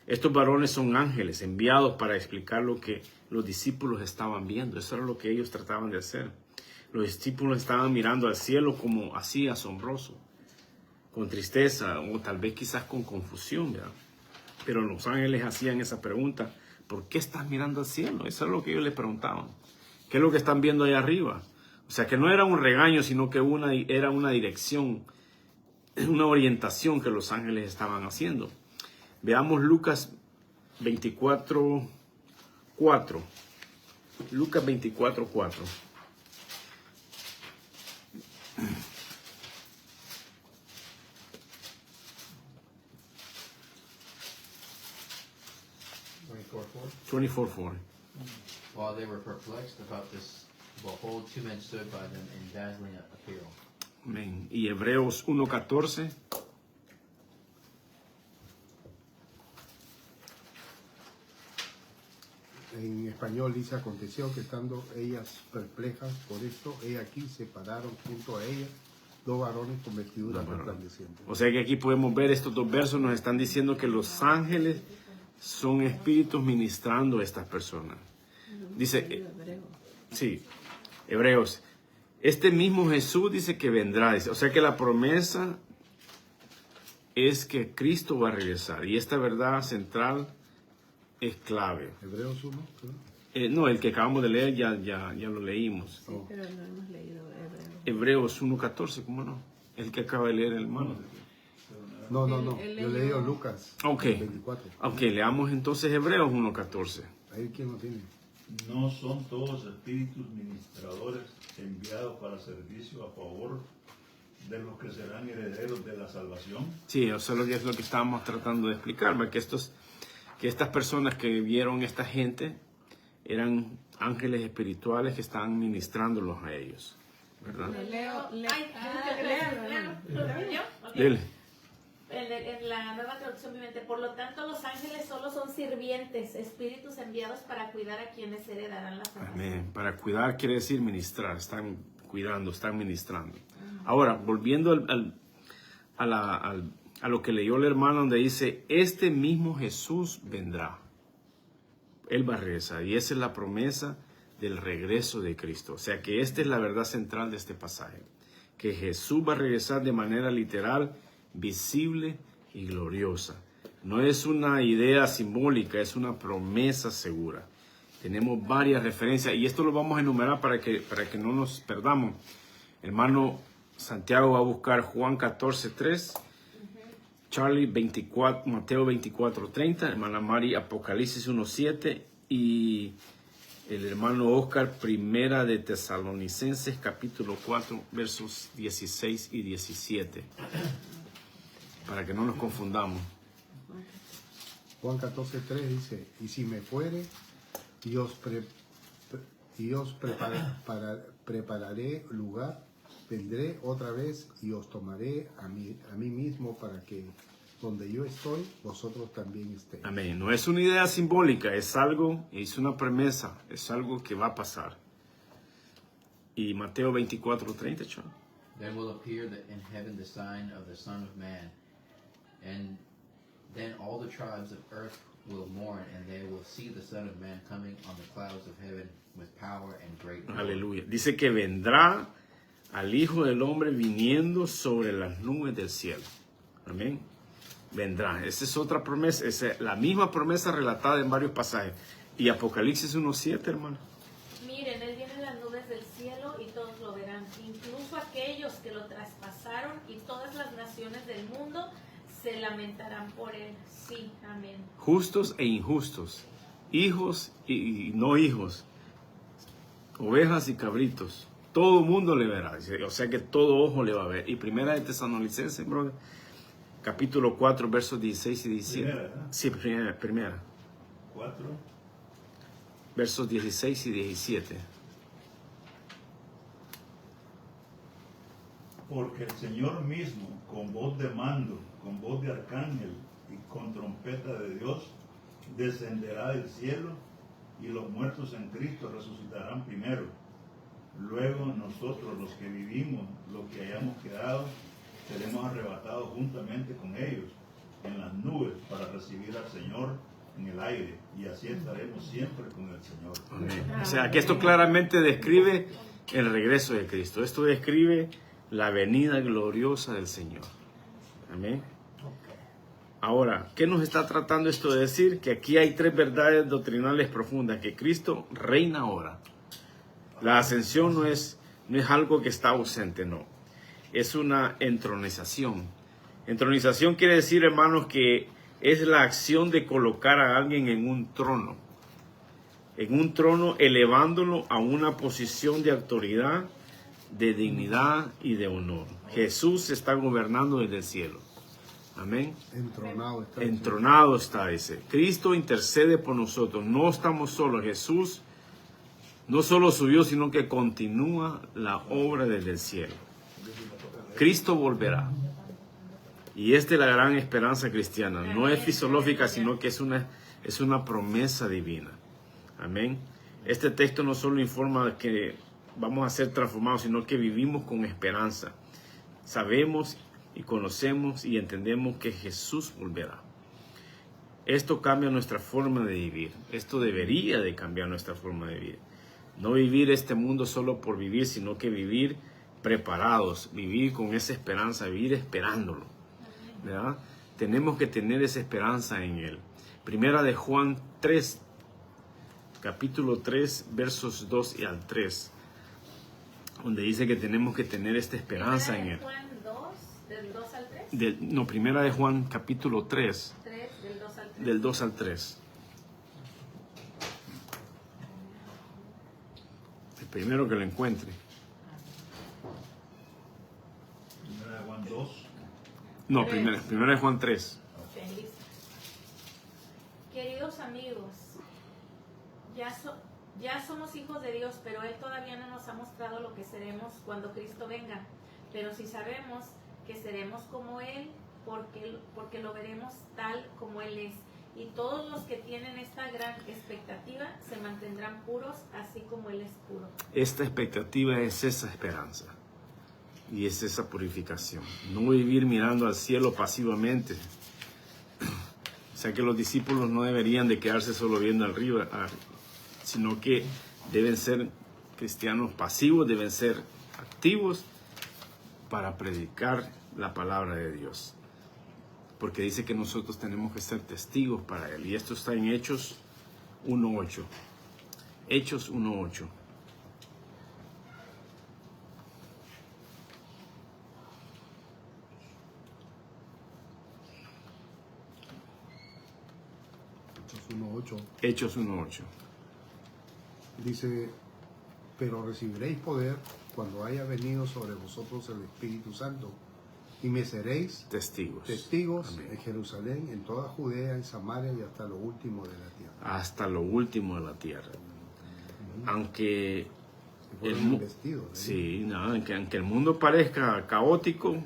Estos varones son ángeles enviados para explicar lo que los discípulos estaban viendo. Eso era lo que ellos trataban de hacer. Los discípulos estaban mirando al cielo como así asombroso, con tristeza o tal vez quizás con confusión, ¿verdad? Pero los ángeles hacían esa pregunta: ¿por qué estás mirando al cielo? Eso es lo que ellos les preguntaban. ¿Qué es lo que están viendo ahí arriba? O sea que no era un regaño, sino que era una dirección, una orientación que los ángeles estaban haciendo. Veamos Lucas 24:4. Lucas 24:4. $24.4. 24:4. While they were perplexed about this, behold, 2 men stood by them in dazzling apparel. Amén. Y Hebreos 1:14. En español dice: aconteció que estando ellas perplejas por esto, he aquí se pararon junto a ellas 2 varones con vestiduras resplandecientes. O sea que aquí podemos ver estos 2 versos, nos están diciendo que los ángeles son espíritus ministrando a estas personas. Dice, sí, Hebreos, este mismo Jesús dice que vendrá, dice, o sea que la promesa es que Cristo va a regresar, y esta verdad central es clave. Hebreos 1, ¿no? No, el que acabamos de leer ya lo leímos. Sí, pero no hemos leído Hebreos 1:14, ¿cómo no? El que acaba de leer el hermano. No, Él yo leyó- leí Lucas Ok. 24. Ok, leamos entonces Hebreos 1:14. Ahí quién lo tiene. No son todos espíritus ministradores enviados para servicio a favor de los que serán herederos de la salvación. Sí, eso es lo que estábamos tratando de explicar, ¿verdad? Que estas personas que vieron esta gente eran ángeles espirituales que estaban ministrándolos a ellos, ¿verdad? Leo. Ay, léalo. ¿Yo? Ok. Dile. En la nueva traducción viviente, por lo tanto, los ángeles solo son sirvientes, espíritus enviados para cuidar a quienes heredarán la salvación. Amén. Para cuidar quiere decir ministrar, están cuidando, están ministrando. Ahora, volviendo a lo que leyó el hermano, donde dice, este mismo Jesús vendrá. Él va a regresar. Y esa es la promesa del regreso de Cristo. O sea que esta es la verdad central de este pasaje. Que Jesús va a regresar de manera literal, visible y gloriosa. No es una idea simbólica, es una promesa segura. Tenemos varias referencias y esto lo vamos a enumerar para que no nos perdamos. Hermano Santiago va a buscar Juan 14:3, Charlie Mateo 24:30, hermana Mari Apocalipsis 1:7 y el hermano Oscar Primera de Tesalonicenses capítulo 4 versos 16 y 17, para que no nos confundamos. Juan 14:3 dice, y si me fuere, y os prepararé lugar, vendré otra vez y os tomaré a mí mismo para que donde yo estoy, vosotros también estéis. Amén. No es una idea simbólica, es algo, es una promesa, es algo que va a pasar. Y Mateo 24:30, John. Then will appear in heaven the sign of the Son of Man, and then all the tribes of earth will mourn, and they will see the Son of Man coming on the clouds of heaven with power and great glory. Aleluya. Dice que vendrá al Hijo del Hombre viniendo sobre las nubes del cielo. Amén. Vendrá. Esa es otra promesa. Es la misma promesa relatada en varios pasajes. Y Apocalipsis 1:7, hermano. Miren, Él viene en las nubes del cielo y todos lo verán, incluso aquellos que lo traspasaron, y todas las naciones del mundo se lamentarán por Él. Sí, amén. Justos e injustos, hijos y no hijos, ovejas y cabritos, todo mundo le verá. O sea que todo ojo le va a ver. Y Primera de Tesalonicenses, brother, capítulo 4, versos 16 y 17. Primera, ¿verdad? Sí, primera. 4. Versos 16 y 17. Porque el Señor mismo, con voz de mando, con voz de arcángel y con trompeta de Dios, descenderá del cielo, y los muertos en Cristo resucitarán primero. Luego nosotros, los que vivimos, los que hayamos quedado, seremos arrebatados juntamente con ellos en las nubes para recibir al Señor en el aire, y así estaremos siempre con el Señor. Amén. O sea que esto claramente describe el regreso de Cristo. Esto describe la venida gloriosa del Señor. Amén. Ahora, ¿qué nos está tratando esto de decir? Que aquí hay tres verdades doctrinales profundas. Que Cristo reina ahora. La ascensión no es algo que está ausente, no. Es una entronización. Entronización quiere decir, hermanos, que es la acción de colocar a alguien en un trono. En un trono, elevándolo a una posición de autoridad, de dignidad y de honor. Jesús está gobernando desde el cielo. Amén. Entronado está. Entronado está, dice. Cristo intercede por nosotros. No estamos solos. Jesús no solo subió, sino que continúa la obra desde el cielo. Cristo volverá. Y esta es la gran esperanza cristiana. No es fisiológica, sino que es una promesa divina. Amén. Este texto no solo informa que vamos a ser transformados, sino que vivimos con esperanza. Sabemos y conocemos y entendemos que Jesús volverá. Esto cambia nuestra forma de vivir. Esto debería de cambiar nuestra forma de vivir. No vivir este mundo solo por vivir, sino que vivir preparados, vivir con esa esperanza, vivir esperándolo. ¿Verdad? Tenemos que tener esa esperanza en Él. Primera de Juan 3, capítulo 3, versos 2 y al 3, donde dice que tenemos que tener esta esperanza en Él. Juan 2, del 2 al 3. Primera de Juan, capítulo 3, 3, del 2 al 3. del 2 al 3. El primero que lo encuentre. Primera de Juan 2. No, primera de Juan 3. Ok, listo. Queridos amigos, ya somos hijos de Dios, pero Él todavía no nos ha mostrado lo que seremos cuando Cristo venga. Pero sí sabemos que seremos como Él, porque lo veremos tal como Él es. Y todos los que tienen esta gran expectativa se mantendrán puros, así como Él es puro. Esta expectativa es esa esperanza. Y es esa purificación. No vivir mirando al cielo pasivamente. O sea que los discípulos no deberían de quedarse solo viendo arriba, sino que deben ser cristianos pasivos, deben ser activos para predicar la palabra de Dios. Porque dice que nosotros tenemos que ser testigos para Él. Y esto está en Hechos 1.8. Hechos 1.8. Hechos 1.8. Dice, pero recibiréis poder cuando haya venido sobre vosotros el Espíritu Santo, y me seréis Testigos. testigos en Jerusalén, en toda Judea, en Samaria y hasta lo último de la tierra. Hasta lo último de la tierra. Aunque Fueron investidos, ¿no? sí, no, aunque el mundo parezca caótico,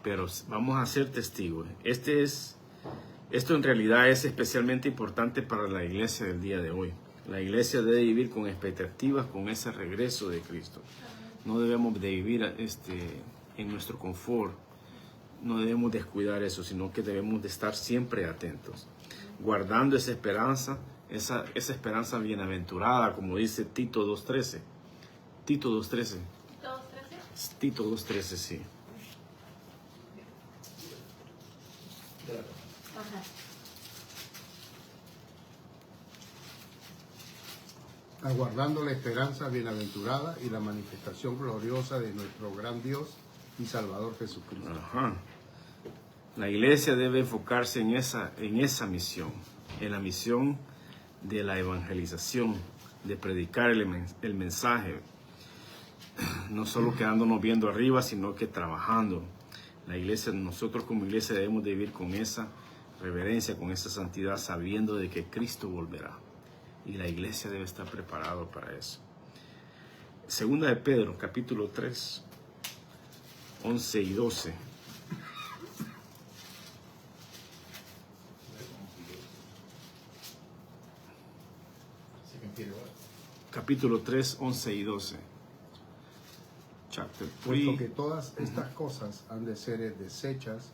pero vamos a ser testigos. Esto en realidad es especialmente importante para la iglesia del día de hoy. La iglesia debe vivir con expectativas, con ese regreso de Cristo. No debemos de vivir en nuestro confort. No debemos descuidar eso, sino que debemos de estar siempre atentos, guardando esa esperanza, esa esperanza bienaventurada, como dice Tito 2.13. Tito 2.13. Tito 2.13, sí. Aguardando la esperanza bienaventurada y la manifestación gloriosa de nuestro gran Dios y Salvador Jesucristo. Ajá. La iglesia debe enfocarse en esa misión, en la misión de la evangelización, de predicar el mensaje, no solo quedándonos viendo arriba, sino que trabajando. La iglesia, nosotros como iglesia debemos de vivir con esa reverencia, con esa santidad, sabiendo de que Cristo volverá. Y la iglesia debe estar preparada para eso. Segunda de Pedro, capítulo 3, 11 y 12. Capítulo 3, 11 y 12. Chapter 3. Puesto que todas estas cosas han de ser desechas,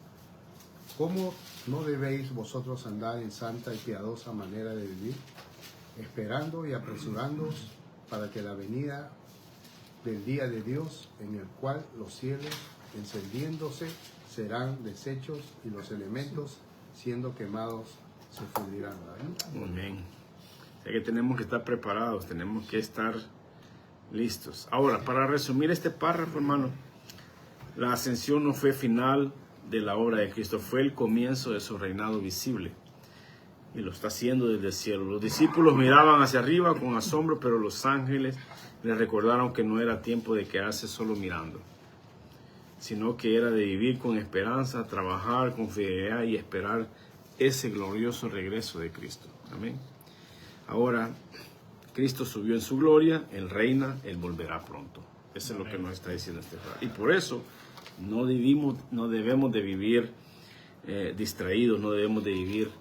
¿cómo no debéis vosotros andar en santa y piadosa manera de vivir, esperando y apresurándoos para que la venida del día de Dios, en el cual los cielos encendiéndose serán deshechos y los elementos siendo quemados se fundirán? Amén. O sea que tenemos que estar preparados, tenemos que estar listos. Ahora, para resumir este párrafo, hermano, la ascensión no fue final de la obra de Cristo, fue el comienzo de su reinado visible. Y lo está haciendo desde el cielo. Los discípulos miraban hacia arriba con asombro, pero los ángeles les recordaron que no era tiempo de quedarse solo mirando, sino que era de vivir con esperanza, trabajar con fidelidad y esperar ese glorioso regreso de Cristo. Amén. Ahora, Cristo subió en su gloria, Él reina, Él volverá pronto. Eso es lo que nos está diciendo este párrafo. Y por eso no debemos de vivir distraídos, no debemos de vivir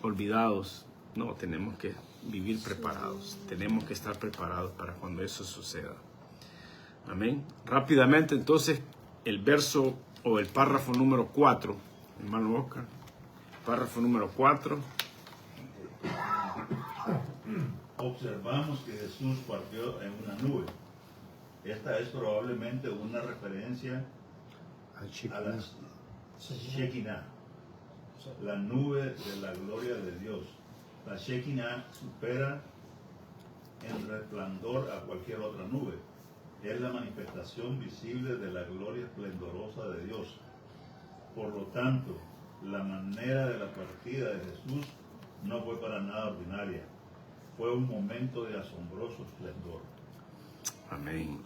olvidados. No, tenemos que vivir preparados. Tenemos que estar preparados para cuando eso suceda. Amén. Rápidamente, entonces, el verso o el párrafo número 4, hermano Oscar. Párrafo número 4. Observamos que Jesús partió en una nube. Esta es probablemente una referencia a la Shekinah, la nube de la gloria de Dios. La Shekinah supera en resplandor a cualquier otra nube. Es la manifestación visible de la gloria esplendorosa de Dios. Por lo tanto, la manera de la partida de Jesús no fue para nada ordinaria. Fue un momento de asombroso esplendor. Amén.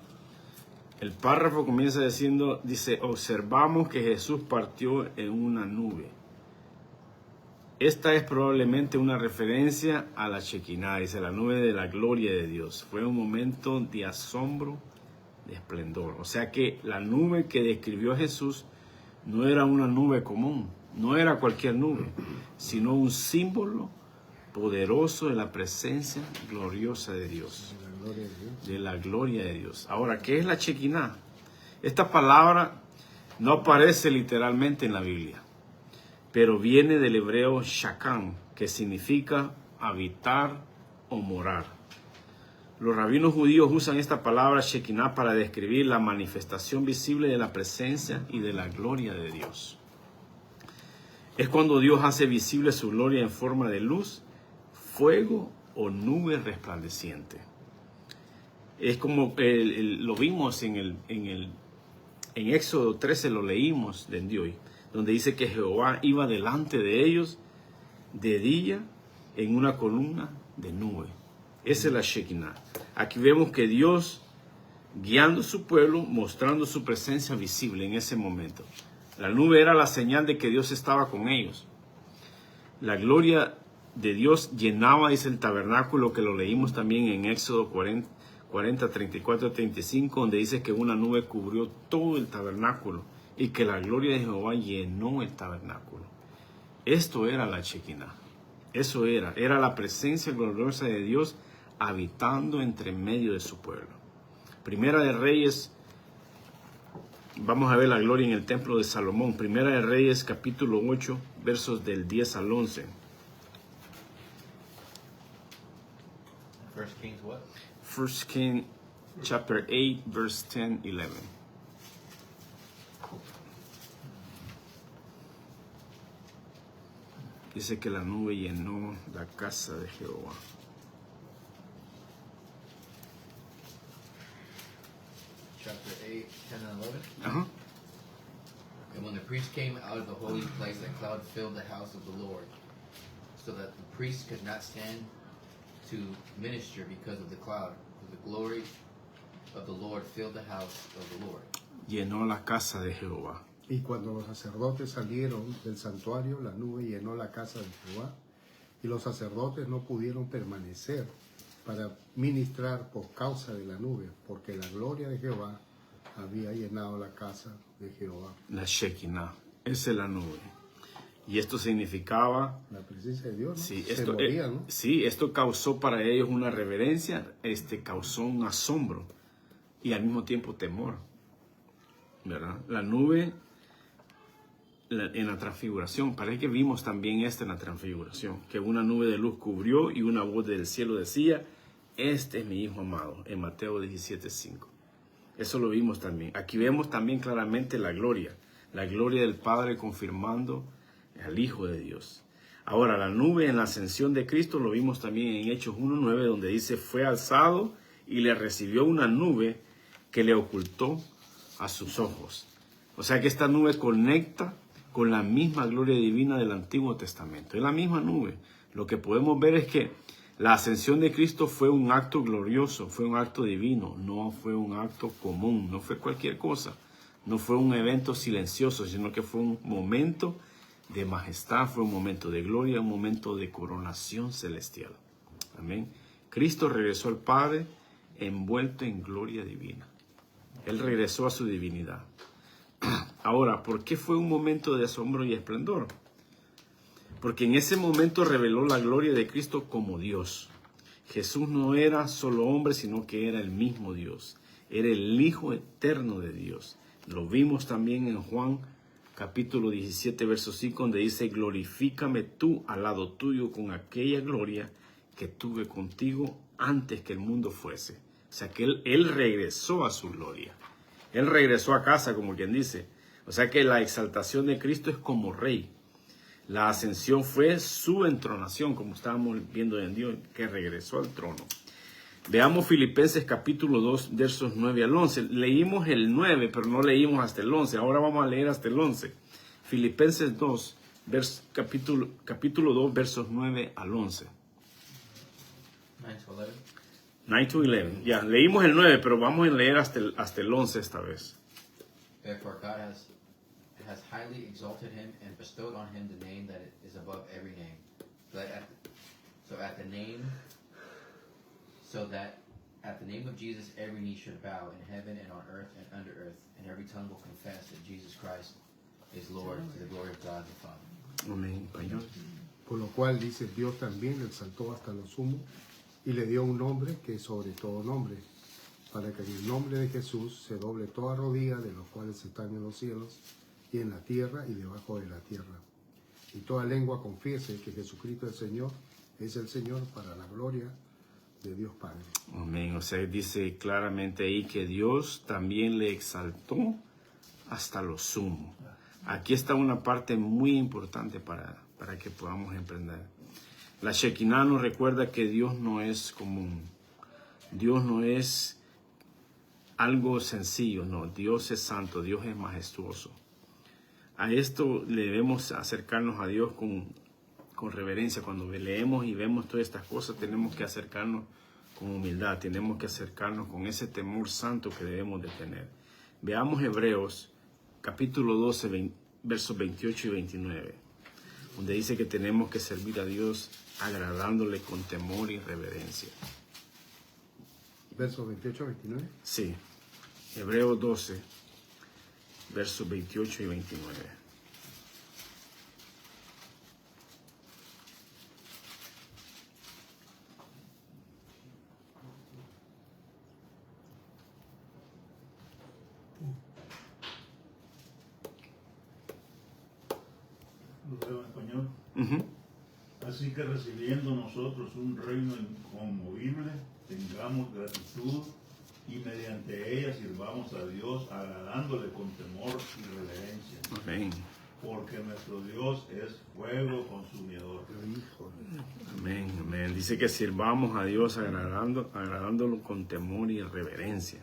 El párrafo comienza diciendo, dice, observamos que Jesús partió en una nube. Esta es probablemente una referencia a la Shekinah, dice, la nube de la gloria de Dios. Fue un momento de asombro, de esplendor. O sea que la nube que describió Jesús no era una nube común, no era cualquier nube, sino un símbolo poderoso de la presencia gloriosa de Dios. gloria de Dios. De la gloria de Dios. Ahora, ¿qué es la Shekinah? Esta palabra no aparece literalmente en la Biblia, pero viene del hebreo shakam, que significa habitar o morar. Los rabinos judíos usan esta palabra Shekinah para describir la manifestación visible de la presencia y de la gloria de Dios. Es cuando Dios hace visible su gloria en forma de luz, fuego o nube resplandeciente. Es como lo vimos en Éxodo 13, lo leímos de hoy, donde dice que Jehová iba delante de ellos de día en una columna de nube. Esa es la Shekinah. Aquí vemos que Dios guiando a su pueblo, mostrando su presencia visible en ese momento. La nube era la señal de que Dios estaba con ellos. La gloria de Dios llenaba, dice, el tabernáculo, que lo leímos también en Éxodo 40, 34, 35, donde dice que una nube cubrió todo el tabernáculo y que la gloria de Jehová llenó el tabernáculo. Esto era la Shekinah. Eso era la presencia gloriosa de Dios habitando entre medio de su pueblo. Primera de Reyes, vamos a ver la gloria en el templo de Salomón. Primera de Reyes, capítulo 8, versos del 10 al 11. First Kings what? 1 Kings chapter 8, verse 10, 11. Dice que la nube llenó la casa de Jehová. Chapter 8, 10 and 11. Ajá. And when the priest came out of the holy place, a cloud filled the house of the Lord, so that the priests could not stand to minister because of the cloud. For the glory of the Lord filled the house of the Lord. Llenó la casa de Jehová. Y cuando los sacerdotes salieron del santuario, la nube llenó la casa de Jehová, y los sacerdotes no pudieron permanecer para ministrar por causa de la nube, porque la gloria de Jehová había llenado la casa de Jehová. La Shekinah. Esa es la nube. Y esto significaba... La presencia de Dios, ¿no? Sí, Se esto, movía, ¿no? sí, esto causó para ellos una reverencia, causó un asombro y al mismo tiempo temor, ¿verdad? La nube en la transfiguración, parece que vimos también en la transfiguración, que una nube de luz cubrió y una voz del cielo decía, este es mi hijo amado, en Mateo 17:5. Eso lo vimos también. Aquí vemos también claramente la gloria del Padre confirmando al Hijo de Dios. Ahora, la nube en la ascensión de Cristo lo vimos también en Hechos 1:9, donde dice, fue alzado y le recibió una nube que le ocultó a sus ojos. O sea que esta nube conecta con la misma gloria divina del Antiguo Testamento. Es la misma nube. Lo que podemos ver es que la ascensión de Cristo fue un acto glorioso, fue un acto divino, no fue un acto común, no fue cualquier cosa, no fue un evento silencioso, sino que fue un momento de majestad, fue un momento de gloria, un momento de coronación celestial. Amén. Cristo regresó al Padre envuelto en gloria divina. Él regresó a su divinidad. Ahora, ¿por qué fue un momento de asombro y esplendor? Porque en ese momento reveló la gloria de Cristo como Dios. Jesús no era solo hombre, sino que era el mismo Dios. Era el Hijo eterno de Dios. Lo vimos también en Juan capítulo 17, verso 5, donde dice, glorifícame tú al lado tuyo con aquella gloria que tuve contigo antes que el mundo fuese. O sea que él regresó a su gloria. Él regresó a casa, como quien dice. O sea que la exaltación de Cristo es como rey. La ascensión fue su entronación, como estábamos viendo en Dios, que regresó al trono. Veamos Filipenses capítulo 2, versos 9 al 11. Leímos el 9, pero no leímos hasta el 11. Ahora vamos a leer hasta el 11. Filipenses 2, capítulo 2, versos 9 al 11. 9 to 11. 9 to 11. Ya, leímos el 9, pero vamos a leer hasta el 11 esta vez. Therefore God has highly exalted him and bestowed on him the name that is above every name. So that at the name of Jesus every knee should bow in heaven and on earth and under earth, and every tongue will confess that Jesus Christ is Lord, to the glory of God the Father. Amén. Español. Por lo cual dice, Dios también lo exaltó hasta lo sumo y le dio un nombre que es sobre todo nombre, para que en el nombre de Jesús se doble toda rodilla de los cuales están en los cielos y en la tierra y debajo de la tierra, y toda lengua confiese que Jesucristo es el Señor para la gloria de Dios Padre. Amén. O sea, dice claramente ahí que Dios también le exaltó hasta lo sumo. Aquí está una parte muy importante para que podamos emprender. La Shekinah nos recuerda que Dios no es común. Dios no es algo sencillo, no. Dios es santo, Dios es majestuoso. A esto debemos acercarnos a Dios con reverencia. Cuando leemos y vemos todas estas cosas, tenemos que acercarnos con humildad, tenemos que acercarnos con ese temor santo que debemos de tener. Veamos Hebreos capítulo 12, versos 28 y 29, donde dice que tenemos que servir a Dios agradándole con temor y reverencia. Versos 28 a 29. Sí, Hebreos 12, versos 28 y 29. Lo leo en español. Ujú. Así que recibiendo nosotros un reino inconmovible, tengamos gratitud y mediante ella sirvamos a Dios agradándole con temor y reverencia. Amén. Porque nuestro Dios es fuego consumidor. Amén, amén. Dice que sirvamos a Dios agradándolo con temor y reverencia,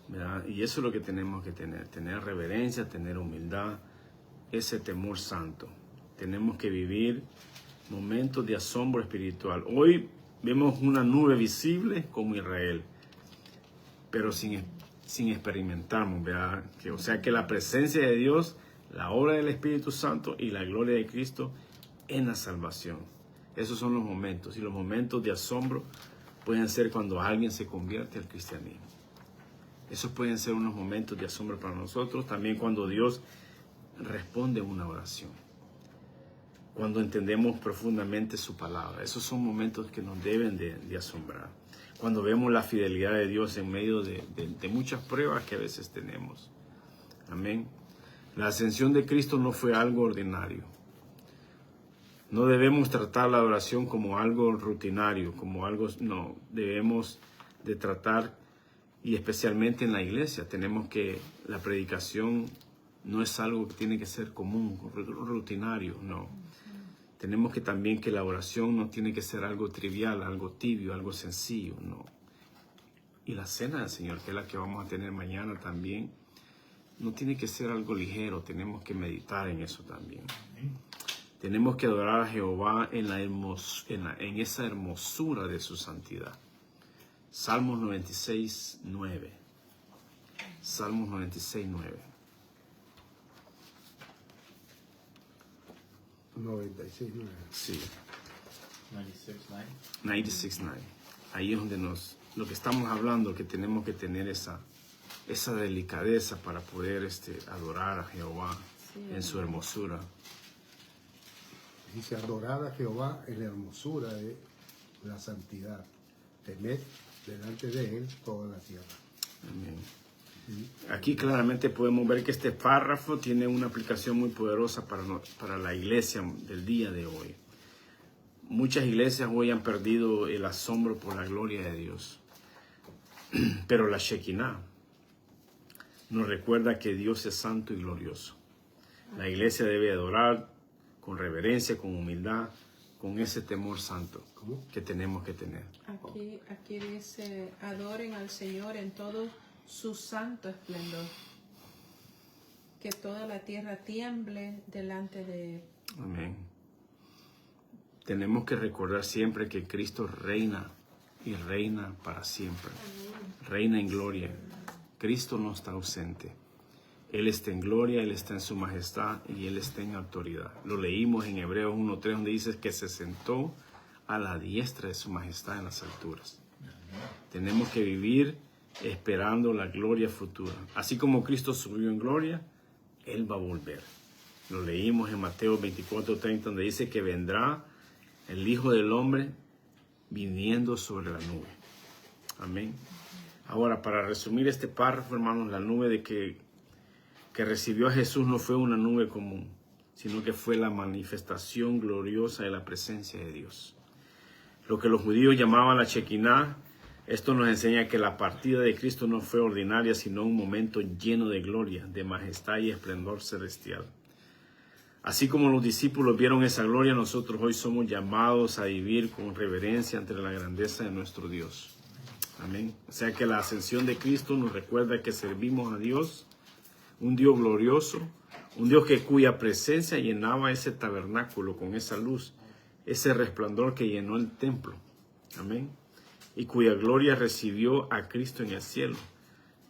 ¿verdad? Y eso es lo que tenemos que tener reverencia, tener humildad, ese temor santo. Tenemos que vivir momentos de asombro espiritual. Hoy vemos una nube visible como Israel, pero sin experimentarnos, ¿verdad? O sea que la presencia de Dios, la obra del Espíritu Santo y la gloria de Cristo en la salvación. Esos son los momentos. Y los momentos de asombro pueden ser cuando alguien se convierte al cristianismo. Esos pueden ser unos momentos de asombro para nosotros. También cuando Dios responde a una oración. Cuando entendemos profundamente su palabra. Esos son momentos que nos deben de asombrar. Cuando vemos la fidelidad de Dios en medio de muchas pruebas que a veces tenemos. Amén. La ascensión de Cristo no fue algo ordinario. No debemos tratar la adoración como algo rutinario, como algo, no, debemos de tratar, y especialmente en la iglesia, la predicación no es algo que tiene que ser común, rutinario, no. Tenemos que también que la oración no tiene que ser algo trivial, algo tibio, algo sencillo, no. Y la cena del Señor, que es la que vamos a tener mañana también, no tiene que ser algo ligero, tenemos que meditar en eso también. Tenemos que adorar a Jehová en esa hermosura de su santidad. Salmos 96, 9. Salmos 96, 9. 96, 9. Sí, 96:9. 96, 9. Ahí es donde lo que estamos hablando, que tenemos que tener esa delicadeza para poder adorar a Jehová en su hermosura. Dice, adorad a Jehová en la hermosura de la santidad. Temed delante de él toda la tierra. Amén. Aquí claramente podemos ver que este párrafo tiene una aplicación muy poderosa para la iglesia del día de hoy. Muchas iglesias hoy han perdido el asombro por la gloria de Dios. Pero la Shekinah nos recuerda que Dios es santo y glorioso. La iglesia debe adorar con reverencia, con humildad, con ese temor santo que tenemos que tener. Aquí dice, adoren al Señor en todo su santo esplendor. Que toda la tierra tiemble delante de Él. Amén. Tenemos que recordar siempre que Cristo reina y reina para siempre. Reina en gloria. Cristo no está ausente. Él está en gloria, Él está en su majestad y Él está en autoridad. Lo leímos en Hebreos 1:3, donde dice que se sentó a la diestra de su majestad en las alturas. Tenemos que vivir esperando la gloria futura. Así como Cristo subió en gloria, Él va a volver. Lo leímos en Mateo 24:30, donde dice que vendrá el Hijo del Hombre viniendo sobre la nube. Amén. Ahora, para resumir este párrafo, hermanos, la nube de que recibió a Jesús no fue una nube común, sino que fue la manifestación gloriosa de la presencia de Dios. Lo que los judíos llamaban la Shekinah, esto nos enseña que la partida de Cristo no fue ordinaria, sino un momento lleno de gloria, de majestad y esplendor celestial. Así como los discípulos vieron esa gloria, nosotros hoy somos llamados a vivir con reverencia ante la grandeza de nuestro Dios. Amén. O sea que la ascensión de Cristo nos recuerda que servimos a Dios, un Dios glorioso, un Dios cuya presencia llenaba ese tabernáculo con esa luz, ese resplandor que llenó el templo. Amén. Y cuya gloria recibió a Cristo en el cielo.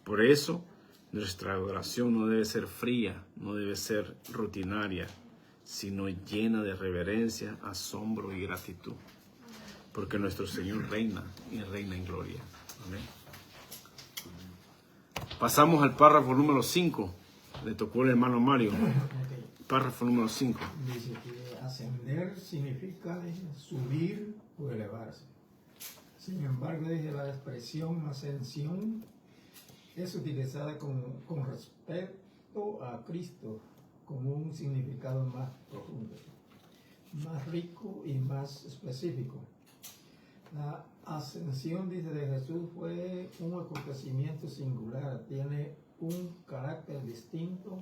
Por eso, nuestra adoración no debe ser fría, no debe ser rutinaria, sino llena de reverencia, asombro y gratitud. Porque nuestro Señor reina y reina en gloria. Amén. Pasamos al párrafo número 5. Le tocó el hermano Mario. Párrafo número 5. Dice que ascender significa subir o elevarse. Sin embargo, desde la expresión ascensión es utilizada con respecto a Cristo con un significado más profundo, más rico y más específico. La ascensión, dice, de Jesús fue un acontecimiento singular, tiene un carácter distinto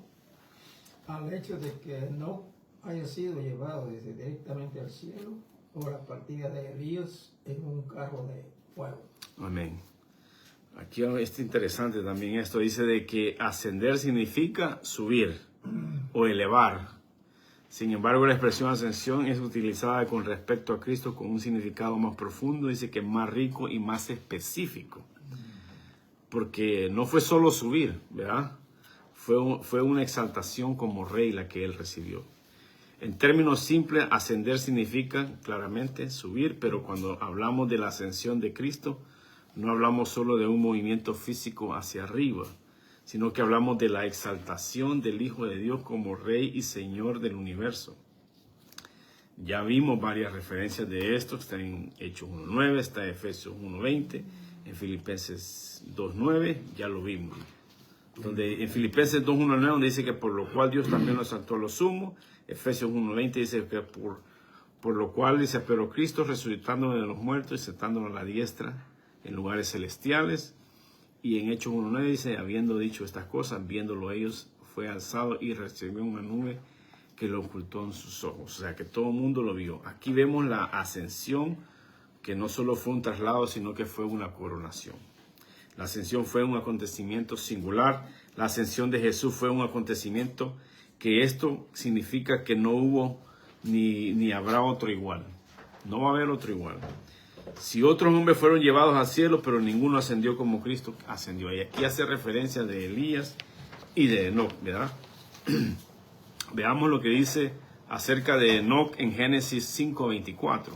al hecho de que no haya sido llevado directamente al cielo por la partida de Elías en un carro de fuego. Amén. Aquí es interesante también esto. Dice de que ascender significa subir o elevar. Sin embargo, la expresión ascensión es utilizada con respecto a Cristo con un significado más profundo. Dice que más rico y más específico. Porque no fue solo subir, ¿verdad? Fue una exaltación como rey la que él recibió. En términos simples, ascender significa claramente subir, pero cuando hablamos de la ascensión de Cristo, no hablamos solo de un movimiento físico hacia arriba, sino que hablamos de la exaltación del Hijo de Dios como Rey y Señor del universo. Ya vimos varias referencias de esto, está en Hechos 1.9, está en Efesios 1.20, en Filipenses 2.9, ya lo vimos. Donde en Filipenses 2.1.9 donde dice que por lo cual Dios también lo exaltó a lo sumo. Efesios 1.20 dice que por lo cual dice, pero Cristo resucitando de los muertos y sentándolo a la diestra en lugares celestiales. Y en Hechos 1.9 dice, habiendo dicho estas cosas, viéndolo ellos, fue alzado y recibió una nube que lo ocultó en sus ojos. O sea que todo el mundo lo vio. Aquí vemos la ascensión, que no solo fue un traslado, sino que fue una coronación. La ascensión fue un acontecimiento singular. La ascensión de Jesús fue un acontecimiento que esto significa que no hubo ni habrá otro igual. No va a haber otro igual. Si otros hombres fueron llevados al cielo, pero ninguno ascendió como Cristo ascendió. Y aquí hace referencia de Elías y de Enoc, ¿verdad? Veamos lo que dice acerca de Enoc en Génesis 5.24.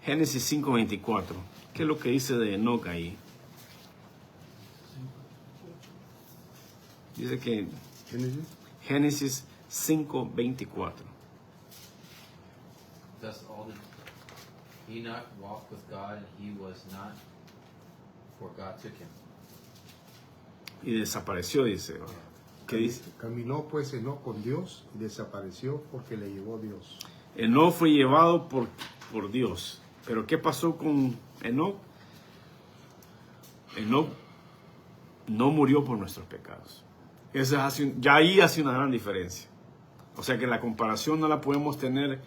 Génesis 5.24. ¿Qué es lo que dice de Enoc ahí? Dice que Génesis 5.24. Thus Enoch walked with God, and he was not, for God took him. Y desapareció, dice. ¿Qué dice? Caminó pues Enoc con Dios y desapareció porque le llevó Dios. Enoc fue llevado por Dios. Pero ¿qué pasó con Enoc? Enoc no murió por nuestros pecados. Ya ahí hace una gran diferencia. O sea que la comparación no la podemos tener,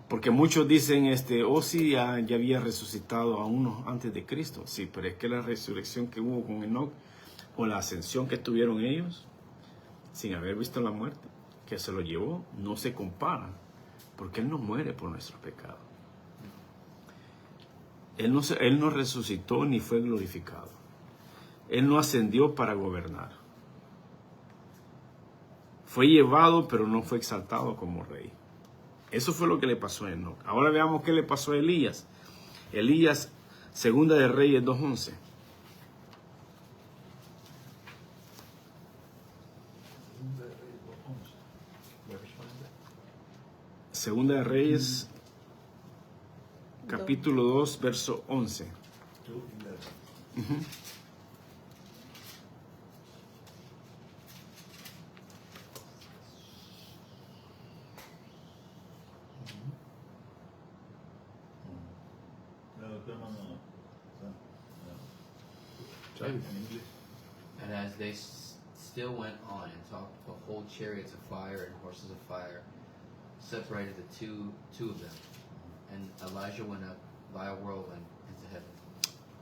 porque muchos dicen, sí, ya había resucitado a uno antes de Cristo. Sí, pero es que la resurrección que hubo con Enoc, o la ascensión que tuvieron ellos, sin haber visto la muerte, que se lo llevó, no se compara, porque él no muere por nuestros pecados. Él no resucitó ni fue glorificado. Él no ascendió para gobernar. Fue llevado, pero no fue exaltado como rey. Eso fue lo que le pasó a Enoc. Ahora veamos qué le pasó a Elías. Elías, Segunda de Reyes 2.11. Segunda de Reyes, capítulo 2, verso 11. 2:11. In English. And as they still went on and talked, behold, chariots of fire and horses of fire separated the two of them. And Elijah went up by a whirlwind into heaven.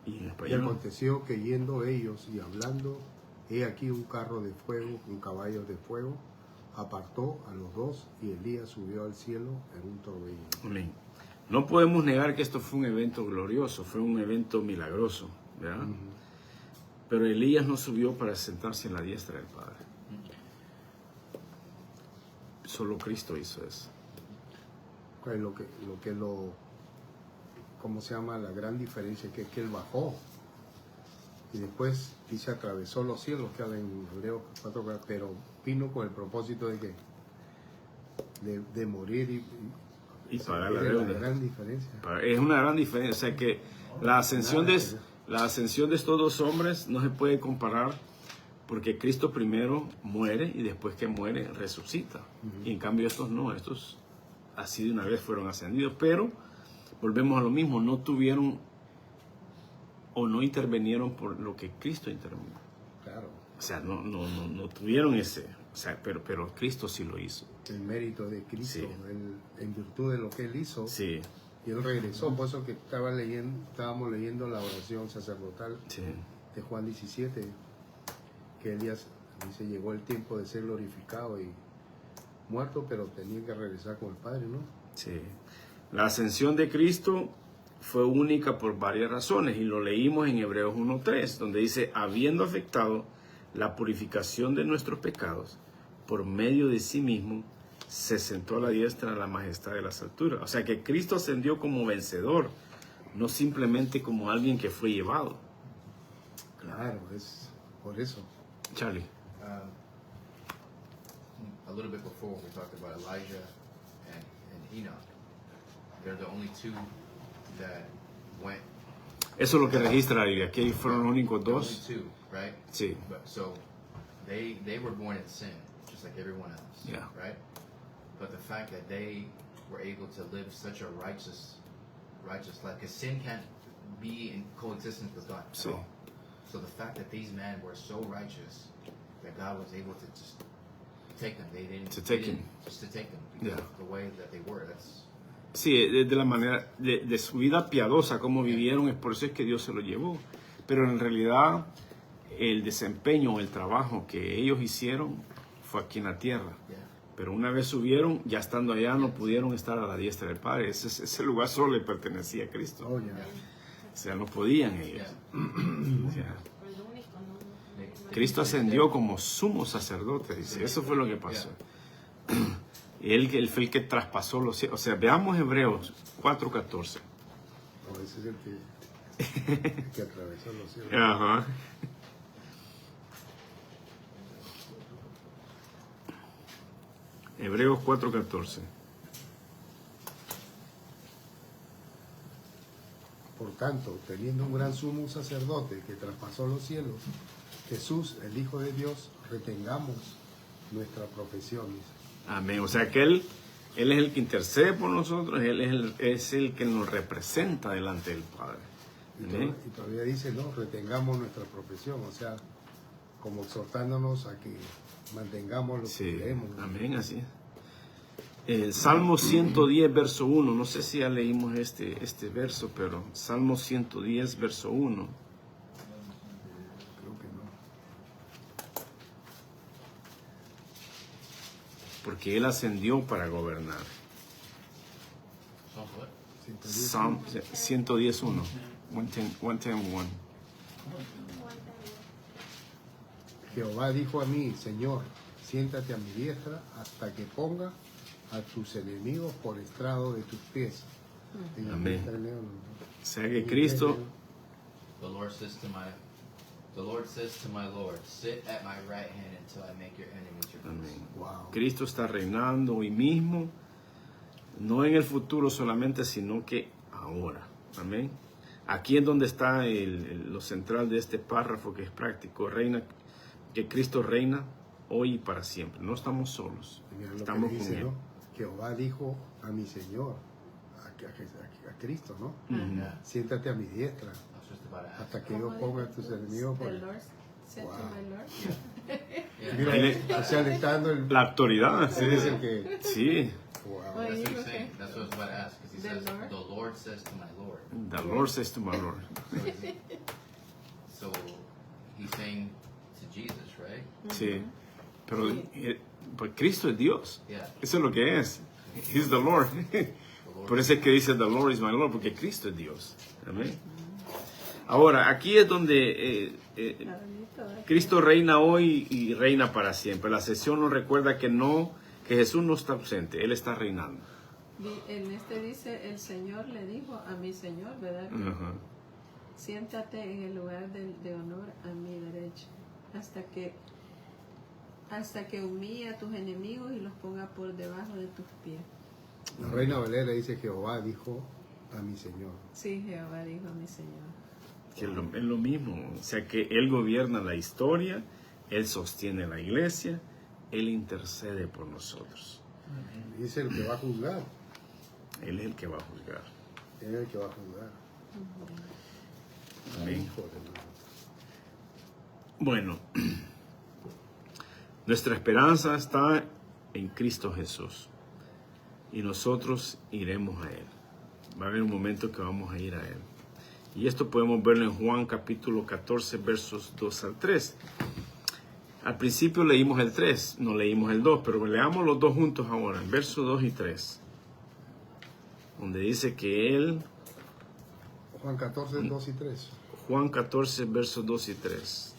Y en Y español. aconteció que yendo ellos y hablando, he aquí un carro de fuego con caballos de fuego, apartó a los dos y Elías subió al cielo en un torbellino. Amén. No podemos negar que esto fue un evento glorioso, fue un evento milagroso, ¿verdad? Pero Elías no subió para sentarse en la diestra del Padre. Solo Cristo hizo eso. Pues ¿cómo se llama? La gran diferencia que es que él bajó y después dice atravesó los cielos, que habla en Hebreos 4, pero vino con el propósito de que de morir Y pagar la es deuda. la gran diferencia. Es una gran diferencia. O sea que la ascensión de estos dos hombres no se puede comparar, porque Cristo primero muere y después que muere resucita. Y en cambio estos no, estos así de una vez fueron ascendidos, pero volvemos a lo mismo, no tuvieron o no intervinieron por lo que Cristo intervino. Claro, O sea, no tuvieron ese, o sea, pero Cristo sí lo hizo. el mérito de Cristo, Sí. en virtud de lo que él hizo. Sí, Y él regresó, por eso que estábamos leyendo la oración sacerdotal sí, de Juan 17, que Elías dice, llegó el tiempo de ser glorificado y muerto, pero tenía que regresar con el Padre, ¿no? sí. La ascensión de Cristo fue única por varias razones y lo leímos en Hebreos 1:3, donde dice, habiendo afectado la purificación de nuestros pecados por medio de sí mismo, se sentó a la diestra de la majestad de las alturas. O sea que Cristo ascendió como vencedor, no simplemente como alguien que fue llevado. Claro, es por eso. Charlie. A little bit before, we talked about Elijah and Enoch. They're the only two that went. Eso es lo que registra la Biblia, que fueron los únicos The only dos. two, right? Sí. But so they were born in sin, just like everyone else. Yeah. Right. But the fact that they were able to live such a righteous life, because sin can't be in coexistence with God at Sí. all. So the fact that these men were so righteous that God was able to just take them, To take him. just to take them because Yeah. of the way that they were. That's Sí, de la manera de su vida piadosa, cómo vivieron, es por eso es que Dios se lo llevó. Pero en realidad el desempeño, el trabajo que ellos hicieron fue aquí en la tierra. yeah. Pero una vez subieron, ya estando allá, no pudieron estar a la diestra del Padre. Ese lugar solo le pertenecía a Cristo. Oh, ya. O sea, no podían ellos. Yeah. O sea, El único, ¿no? Cristo ascendió como sumo sacerdote, dice. Eso fue lo que pasó. Él fue el que traspasó los cielos. O sea, veamos Hebreos 4:14. No, ese es el que atravesó los cielos. Ajá. Hebreos 4:14. Por tanto, teniendo un gran sumo sacerdote que traspasó los cielos, Jesús, el Hijo de Dios, retengamos nuestra profesión. Amén. O sea que Él es el que intercede por nosotros, Él es el que nos representa delante del Padre. Amén. Y todavía dice, no, retengamos nuestra profesión, o sea, como exhortándonos a que mantengamos lo que Sí, creemos. amén, así es. El Salmo 110, verso 1, no sé si ya leímos este verso, pero Salmo 110, verso 1. Creo que no. Porque Él ascendió para gobernar. Sounds what? 110. Salmo 110, 1. 110, 1. Jehová dijo a mí, Señor, siéntate a mi diestra hasta que ponga a tus enemigos por estrado de tus pies. En el Amén. 33 leo, ¿no? O sea que Cristo, The Lord says to my Lord, sit at my right hand until I make your enemies your footstool. amén. Wow. Cristo está reinando hoy mismo, no en el futuro solamente, sino que ahora. Amén. Aquí es donde está lo central de este párrafo, que es práctico. Reina, que Cristo reina hoy y para siempre. No estamos solos. Mira lo Estamos que con dice, Él. ¿no? Jehová dijo a mi Señor, a Cristo, ¿no? Yeah. Siéntate a mi diestra I was just about to ask. hasta que yo ponga a tus enemigos por... The Lord said to Wow. my Lord. Yeah. Mira, Él- o sea, le está dando el... La autoridad. Él es el que... Sí. Wow. Well, That's what you he's saying. okay? That's what I was about to ask. Because he The says, Lord? the Lord says to my Lord. The Lord says to my Lord. So he's saying to Jesus, right? Sí. Pero pues Cristo es Dios. Yeah. Eso es lo que es. He's the Lord. Por eso es que dice the Lord is my Lord, porque Cristo es Dios. Amén. Ahora, aquí es donde Cristo reina hoy y reina para siempre. La sesión nos recuerda que Jesús no está ausente, Él está reinando. En este dice, el Señor le dijo a mi Señor, ¿verdad? Ajá. Siéntate en el lugar de honor a mi derecha, hasta que humille a tus enemigos y los ponga por debajo de tus pies. La Reina Valera dice, Jehová dijo a mi Señor. Sí, Jehová dijo a mi Señor. Que es lo mismo. O sea que Él gobierna la historia, Él sostiene la iglesia, Él intercede por nosotros. Dice el que va a juzgar. Él es el que va a juzgar. Él es el que va a juzgar. Amén. Hijo de Dios. Bueno, nuestra esperanza está en Cristo Jesús y nosotros iremos a Él. Va a haber un momento que vamos a ir a Él. Y esto podemos verlo en Juan capítulo 14, versos 2 al 3. Al principio leímos el 3, no leímos el 2, pero leamos los dos juntos ahora, en versos 2 y 3, donde dice que Él, Juan 14, 2 y 3. Juan 14, versos 2 y 3,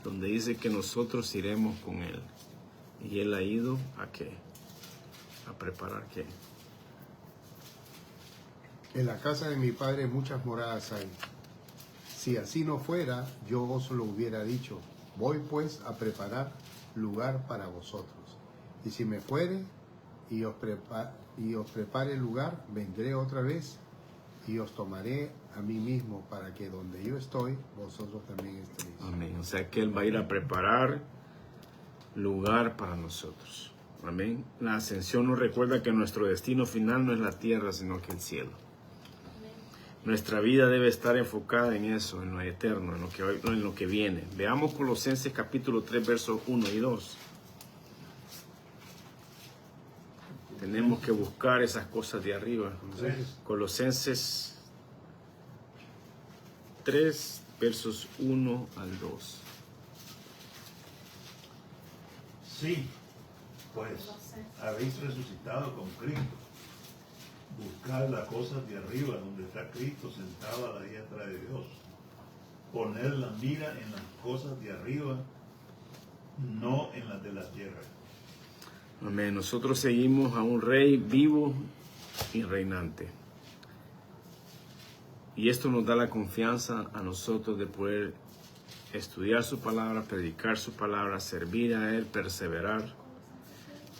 donde dice que nosotros iremos con Él. Y Él ha ido ¿a qué? A preparar ¿qué? En la casa de mi Padre muchas moradas hay. Si así no fuera, yo os lo hubiera dicho. Voy pues a preparar lugar para vosotros. Y si me fuere y os prepare lugar, vendré otra vez y os tomaré a mí mismo, para que donde yo estoy, vosotros también estéis. Amén. O sea que Él va a ir a preparar lugar para nosotros. Amén. La ascensión nos recuerda que nuestro destino final no es la tierra, sino que el cielo. Nuestra vida debe estar enfocada en eso, en lo eterno, en lo que viene. Veamos Colosenses capítulo 3, versos 1 y 2. Tenemos que buscar esas cosas de arriba. Colosenses 3, versos 1 al 2. Sí, pues habéis resucitado con Cristo. Buscad las cosas de arriba, donde está Cristo sentado a la diestra de Dios. Poned la mira en las cosas de arriba, no en las de la tierra. Amén. Nosotros seguimos a un rey vivo y reinante. Y esto nos da la confianza a nosotros de poder estudiar su palabra, predicar su palabra, servir a Él, perseverar.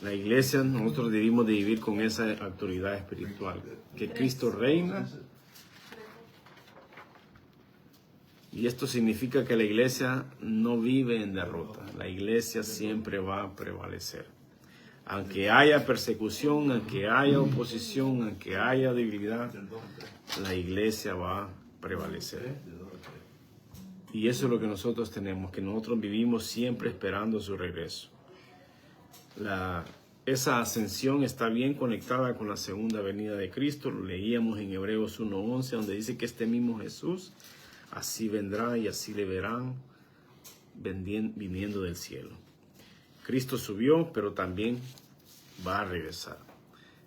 La iglesia, nosotros debimos de vivir con esa autoridad espiritual, que Cristo reina. Y esto significa que la iglesia no vive en derrota. La iglesia siempre va a prevalecer. Aunque haya persecución, aunque haya oposición, aunque haya debilidad, la iglesia va a prevalecer. Y eso es lo que nosotros tenemos, que nosotros vivimos siempre esperando su regreso. Esa ascensión está bien conectada con la segunda venida de Cristo. Lo leíamos en Hebreos 1:11, donde dice que este mismo Jesús así vendrá y así le verán viniendo del cielo. Cristo subió, pero también va a regresar.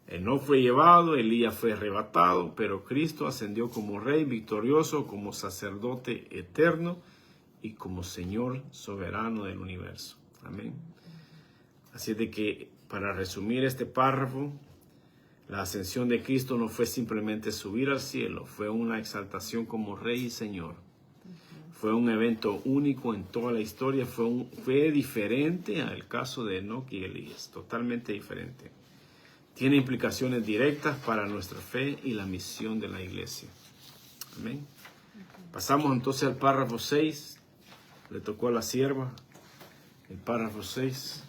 Él no fue llevado, Elías fue arrebatado, pero Cristo ascendió como Rey victorioso, como sacerdote eterno y como Señor soberano del universo. Amén. Así de que, para resumir este párrafo, la ascensión de Cristo no fue simplemente subir al cielo, fue una exaltación como Rey y Señor. Fue un evento único en toda la historia, fue diferente al caso de Enoc y Elías, totalmente diferente. tiene implicaciones directas para nuestra fe y la misión de la iglesia. Amén. Pasamos entonces al párrafo 6. Le tocó a la sierva el párrafo 6.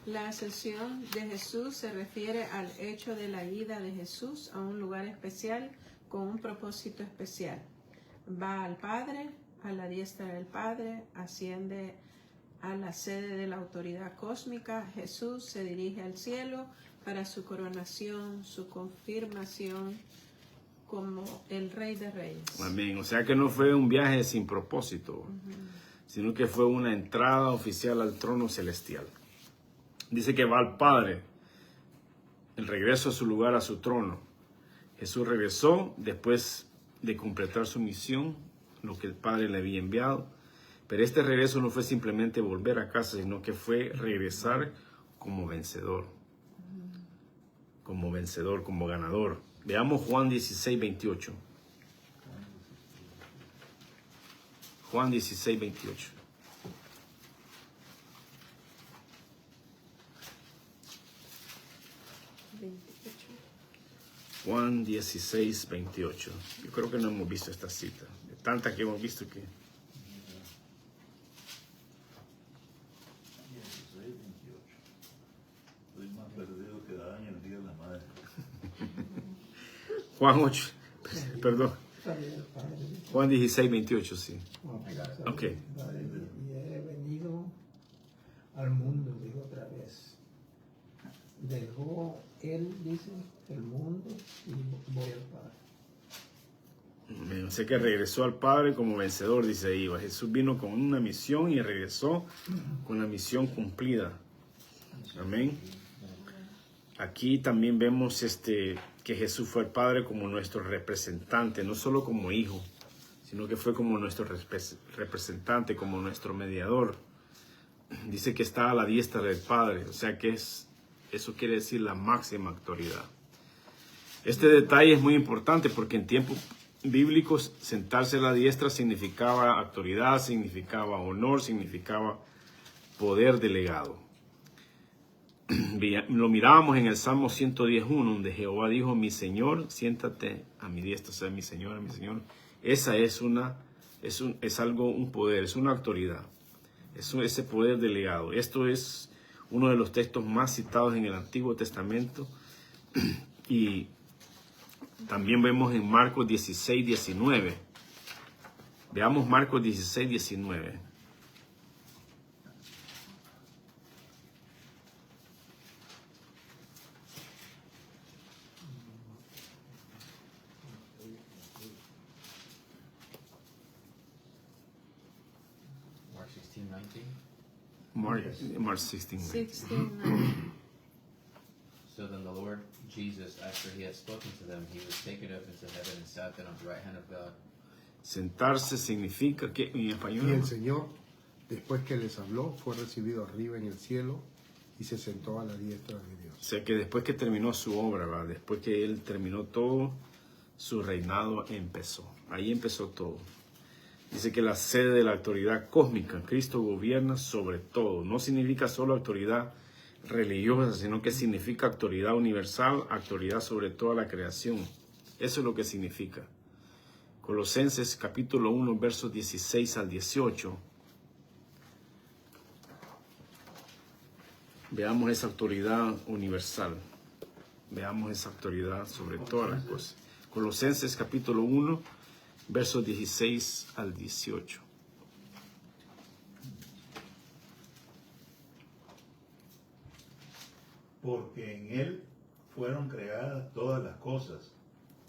La ascensión de Jesús se refiere al hecho de la ida de Jesús a un lugar especial con un propósito especial. Va al Padre, a la diestra del Padre, asciende a la sede de la autoridad cósmica. Jesús se dirige al cielo para su coronación, su confirmación como el Rey de Reyes. Amén. O sea que no fue un viaje sin propósito, sino que fue una entrada oficial al trono celestial. Dice que va al Padre, el regreso a su lugar, a su trono. Jesús regresó después de completar su misión, lo que el Padre le había enviado. Pero este regreso no fue simplemente volver a casa, sino que fue regresar como vencedor. Como vencedor, como ganador. Veamos Juan 16, 28. Juan 16, 28. Juan 16, 28. Yo creo que no hemos visto esta cita. De tantas que hemos visto que... 16, 28. Estoy más perdido que Adán en el día de la madre. Juan 8, perdón. Juan 16, 28, sí. Ok. Y he venido al mundo, dijo otra vez. Dejó él, dice, el mundo y voy al Padre. O sea que regresó al Padre como vencedor, dice ahí. Jesús vino con una misión y regresó con la misión cumplida. Amén. Aquí también vemos que Jesús fue el Padre como nuestro representante, no solo como hijo, sino que fue como nuestro representante, como nuestro mediador. Dice que está a la diestra del Padre, o sea que eso quiere decir la máxima autoridad. Este detalle es muy importante porque en tiempos bíblicos sentarse a la diestra significaba autoridad, significaba honor, significaba poder delegado. Lo mirábamos en el Salmo 110.1, donde Jehová dijo: mi Señor, siéntate a mi diestra. O sea, mi Señor, mi Señor. Esa es algo, un poder, es una autoridad. Es ese poder delegado. Esto es uno de los textos más citados en el Antiguo Testamento. Y también vemos en Marcos 16, 19. Veamos Marcos 16, 19. Mark 16, 19. Mark 16. 16. So then the Lord Jesus, after he had spoken to them, he was taken up into heaven and sat down at the right hand of God. Sentarse significa que en español. Y el Señor, después que les habló, fue recibido arriba en el cielo y se sentó a la diestra de O Dios. sea que después que terminó su obra, ¿verdad? Después que él terminó todo, su reinado empezó. Ahí empezó todo. Dice que la sede de la autoridad cósmica, Cristo gobierna sobre todo. No significa solo autoridad religiosa, sino que significa autoridad universal, autoridad sobre toda la creación. Eso es lo que significa. Colosenses capítulo 1, versos 16 al 18. Veamos esa autoridad universal. Veamos esa autoridad sobre todas las cosas. Colosenses capítulo 1, versos 16 al 18. Porque en él fueron creadas todas las cosas,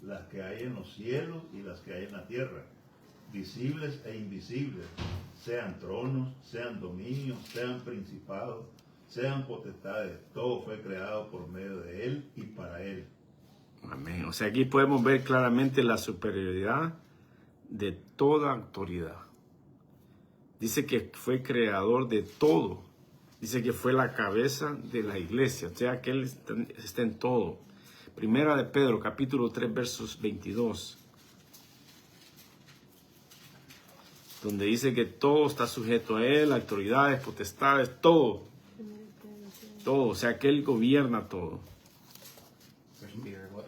las que hay en los cielos y las que hay en la tierra, visibles e invisibles, sean tronos, sean dominios, sean principados, sean potestades. Todo fue creado por medio de él y para él. Amén. O sea, aquí podemos ver claramente la superioridad de toda autoridad. Dice que fue creador de todo. Dice que fue la cabeza de la iglesia. O sea, que él está en todo. Primera de Pedro, capítulo 3, versos 22. Donde dice que todo está sujeto a él, autoridades, potestades, todo. Todo. O sea, que él gobierna todo. 1 Peter what?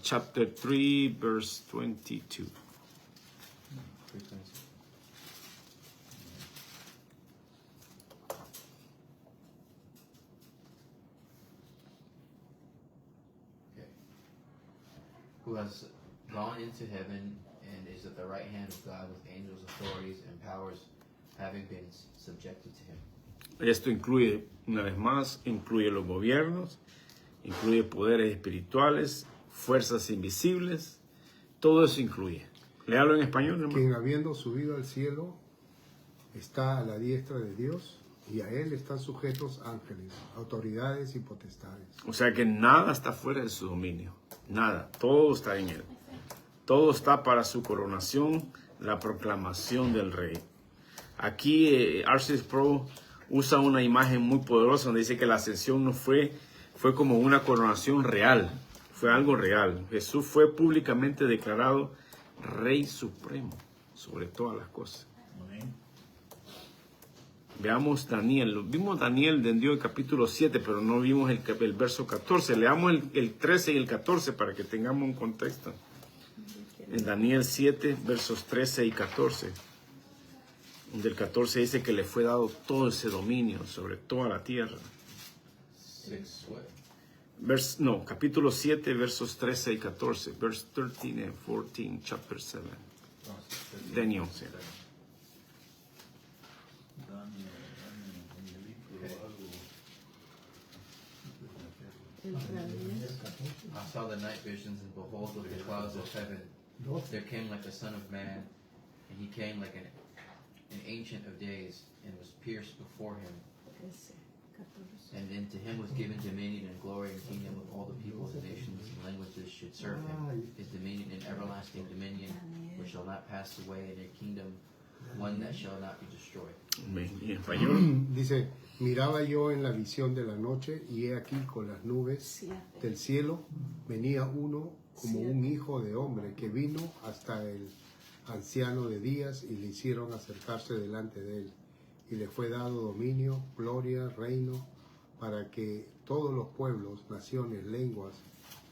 Chapter 3, verse 22. 3:22. Okay. Who has gone into heaven and is at the right hand of God with angels, authorities, and powers having been subjected to him. Esto incluye, una vez más, incluye los gobiernos, incluye poderes espirituales, fuerzas invisibles, todo eso incluye. Léalo en español, hermano. Quien habiendo subido al cielo está a la diestra de Dios y a él están sujetos ángeles, autoridades y potestades. O sea que nada está fuera de su dominio, nada, todo está en él. Todo está para su coronación, la proclamación del rey. Aquí R.C. Sproul usa una imagen muy poderosa donde dice que la ascensión no fue como una coronación real, fue algo real. Jesús fue públicamente declarado Rey Supremo sobre todas las cosas. Amén. Veamos Daniel. Vimos Daniel en el capítulo 7, pero no vimos el verso 14. Leamos el 13 y el 14 para que tengamos un contexto. En Daniel 7, versos 13 y 14. Donde el 14 dice que le fue dado todo ese dominio sobre toda la tierra. 6 what? Capítulo 7, versos 13 y 14. Verse 13 and 14, chapter 7. Daniel 7. I saw the night visions, and behold, with the clouds of heaven, there came like the Son of Man, and he came like an ancient of days, and was pierced before him. And then to him was given dominion and glory and kingdom of all the peoples and nations and languages should serve him. His dominion and everlasting dominion, which shall not pass away, and a kingdom, one that shall not be destroyed. Amén. Y en español. Dice, miraba yo en la visión de la noche y he aquí con las nubes del cielo venía uno como un hijo de hombre que vino hasta el anciano de días y le hicieron acercarse delante de él y le fue dado dominio, gloria, reino para que todos los pueblos, naciones, lenguas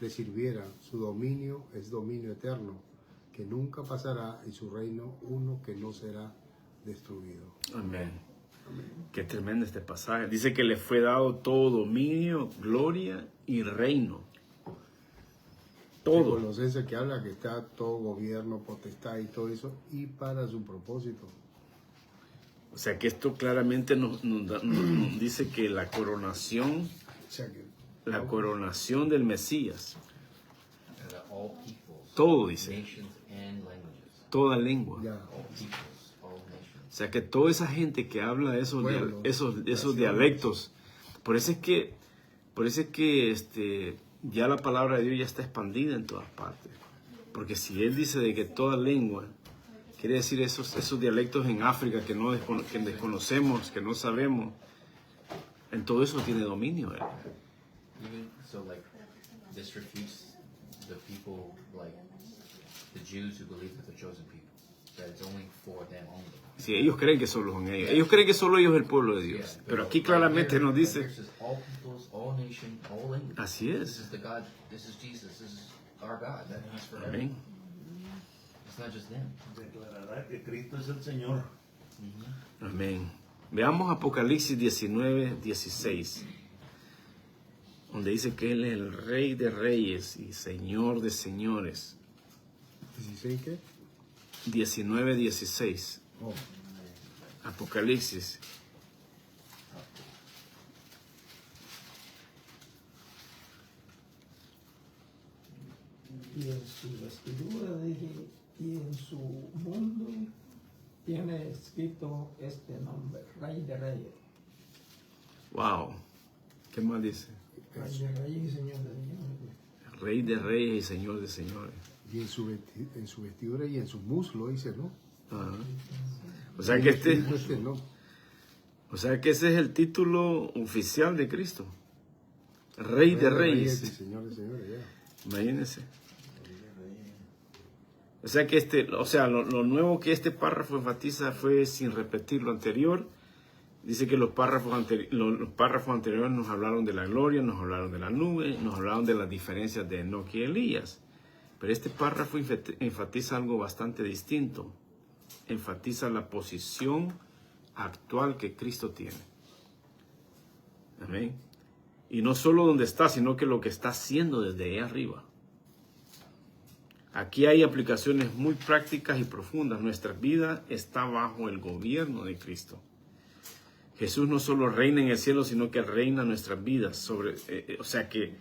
le sirvieran. Su dominio es dominio eterno que nunca pasará y su reino uno que no será destruido. Amén. Qué tremendo este pasaje. Dice que le fue dado todo dominio, gloria y reino. Todo. Colosenses que habla que está todo gobierno, potestad y todo eso, y para su propósito. O sea que esto claramente nos dice que la coronación, O sea que la coronación del Mesías, And that all peoples, todo dice, nations, and languages, toda lengua. ya, all peoples, all nations. O sea que toda esa gente que habla esos Pueblos, esos naciones. dialectos, por eso es que ya la palabra de Dios ya está expandida en todas partes. Porque si él dice de que toda lengua, quiere decir esos dialectos en África que desconocemos, que no sabemos, en todo eso tiene dominio él. Even so, like, this refutes the people, like, the Jews who believe that they're chosen people, that it's only for them only. Si ellos creen que solo son ellos. Ellos creen que solo ellos es el pueblo de Dios. Pero aquí claramente nos dice, Here it says all peoples, all nations, all languages. así This es. is the God, this is Jesus, this is our God, that is for Amén. everyone. It's not just them. Declarará que Cristo es el Señor. Amén. Veamos Apocalipsis 19, 16. Donde dice que Él es el Rey de Reyes y Señor de Señores. ¿16 qué? 19, 16. Oh, Apocalipsis. Y en su vestidura y en su mundo tiene escrito este nombre, Rey de Reyes. Wow. ¿Qué más dice? Rey de Reyes y Señor de Señores. Rey de Reyes y Señor de Señores. y en su vestidura y en su muslo, dice, ¿no? Ajá. O sea que ¿no? o sea que ese es el título oficial de Cristo. Rey de Reyes. y Señor de señores, ya. Imagínense. O sea que lo nuevo que este párrafo enfatiza fue, sin repetir lo anterior, Dice que los párrafos anteriores nos hablaron de la gloria, nos hablaron de la nube, nos hablaron de las diferencias de Enoc y Elías. Pero este párrafo enfatiza algo bastante distinto. Enfatiza la posición actual que Cristo tiene. Amén. Y no solo donde está, sino que lo que está haciendo desde ahí arriba. Aquí hay aplicaciones muy prácticas y profundas. Nuestra vida está bajo el gobierno de Cristo. Jesús no solo reina en el cielo, sino que reina nuestras vidas. O sea que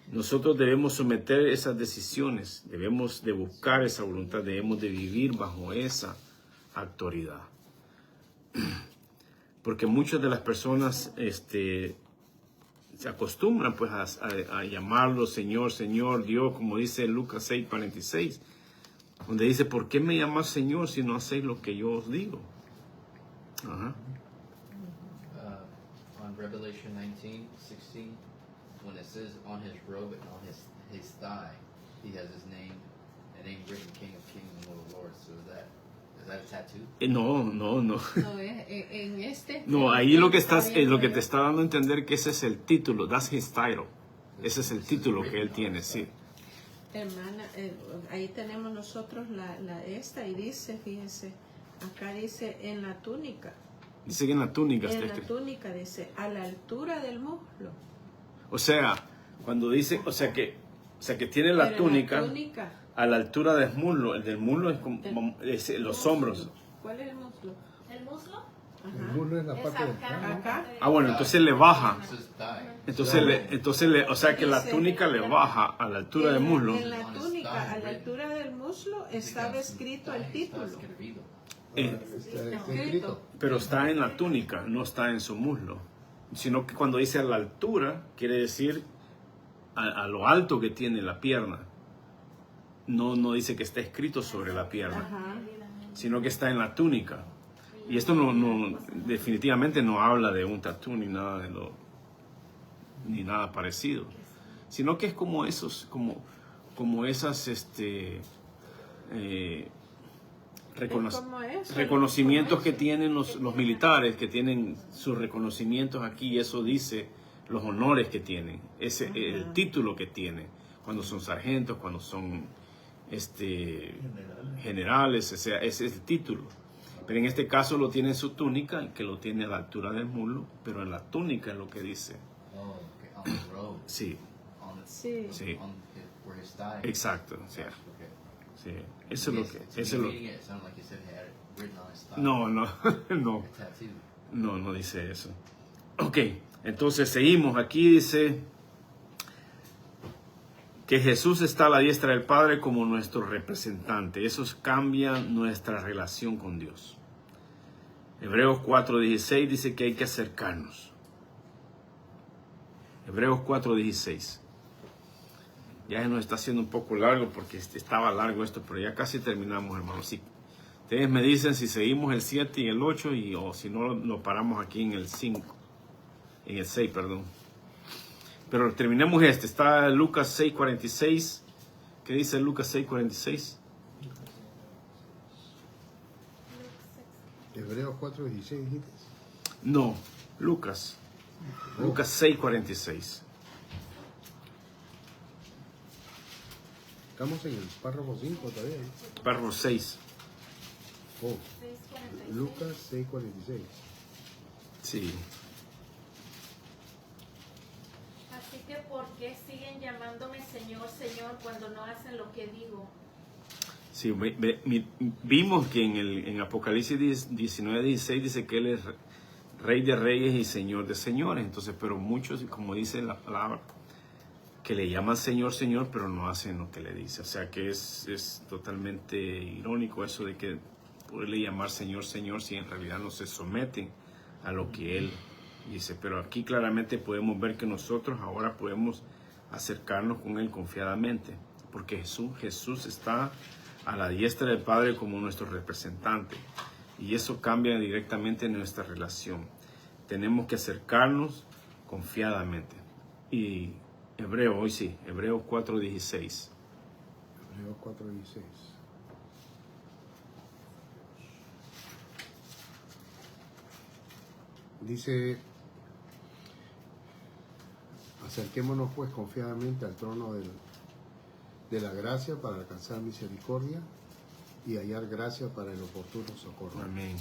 nosotros debemos someter esas decisiones, debemos de buscar esa voluntad, debemos de vivir bajo esa autoridad. Porque muchas de las personas se acostumbran pues a llamarlo Señor, Señor, Dios, como dice Lucas 6:46, donde dice, ¿por qué me llamas Señor si no hacéis lo que yo os digo? Ajá. On Revelation 19:16, when it says on his robe and on his thigh, he has his name, a name written, King of Kings and Lord of Lords. So is that a tattoo? No. No, en este. No, ahí lo que te está dando a entender que ese es el título, that's his title. Ese es el título que él tiene, sí. Hermana, ahí tenemos nosotros esta y dice, fíjese, acá dice en la túnica. Dice que en la túnica está En la escrito. túnica dice a la altura del muslo. O sea, cuando dice, o sea que tiene la Pero túnica la túnica, a la altura del muslo. El del muslo es como los hombros. ¿cuál es el muslo? ¿El muslo? El Ajá. muslo es la Es parte del acá. carne. Acá. Ah, bueno, entonces le baja. This is thigh. Entonces, o sea que la túnica le baja a la altura del muslo. En la túnica, a la altura del muslo, estaba escrito el título. Está escrito. Pero está en la túnica, no está en su muslo. Sino que cuando dice a la altura, quiere decir a lo alto que tiene la pierna. No dice que está escrito sobre la pierna, Ajá. sino que está en la túnica. Y esto definitivamente no habla de un tatú ni nada ni nada parecido, sino que es como esas reconocimientos que tienen los militares, que tienen sus reconocimientos aquí, y eso dice los honores que tienen, el título que tienen, cuando son sargentos, cuando son generales, o sea, ese es el título. Pero en este caso lo tiene en su túnica, que lo tiene a la altura del muslo, pero en la túnica es lo que dice. Oh, okay. On the robe. Sí, Sí. sí, Where his thigh. exacto, o sea, Okay. sí, eso es lo que, To eso es me lo. reading it sounded like you said he had it written on his thigh. No, A tattoo. no dice eso. Ok, entonces seguimos. Aquí dice que Jesús está a la diestra del Padre como nuestro representante. Eso cambia nuestra relación con Dios. Hebreos 4:16 dice que hay que acercarnos. Hebreos 4:16. Ya se nos está haciendo un poco largo porque estaba largo esto, pero ya casi terminamos, hermanos. Sí. Ustedes me dicen si seguimos el 7 y el 8 o si no lo paramos aquí en el 5. En el 6, perdón. Pero terminemos este. Está Lucas 6:46. ¿Qué dice Lucas 6:46? Hebreos 4:16 dijiste. No, Lucas. Lucas 6:46. Estamos en el párrafo 5 todavía. Párrafo 6. Oh, 6:46. Lucas 6:46. Sí. Así que ¿por qué siguen llamándome Señor, Señor cuando no hacen lo que digo? Sí, vimos que en Apocalipsis 19:16 dice que Él es Rey de Reyes y Señor de Señores. Entonces, pero muchos, como dice la palabra, que le llaman Señor, Señor, pero no hacen lo que le dice. O sea que es totalmente irónico eso de que poderle llamar Señor, Señor, si en realidad no se someten a lo que Él dice. Pero aquí claramente podemos ver que nosotros ahora podemos acercarnos con Él confiadamente, porque Jesús está a la diestra del Padre como nuestro representante, y eso cambia directamente nuestra relación. Tenemos que acercarnos confiadamente. Y Hebreo 4:16. Hebreos 4:16. Dice, acerquémonos pues confiadamente al trono de la gracia para alcanzar misericordia y hallar gracia para el oportuno socorro. Amén.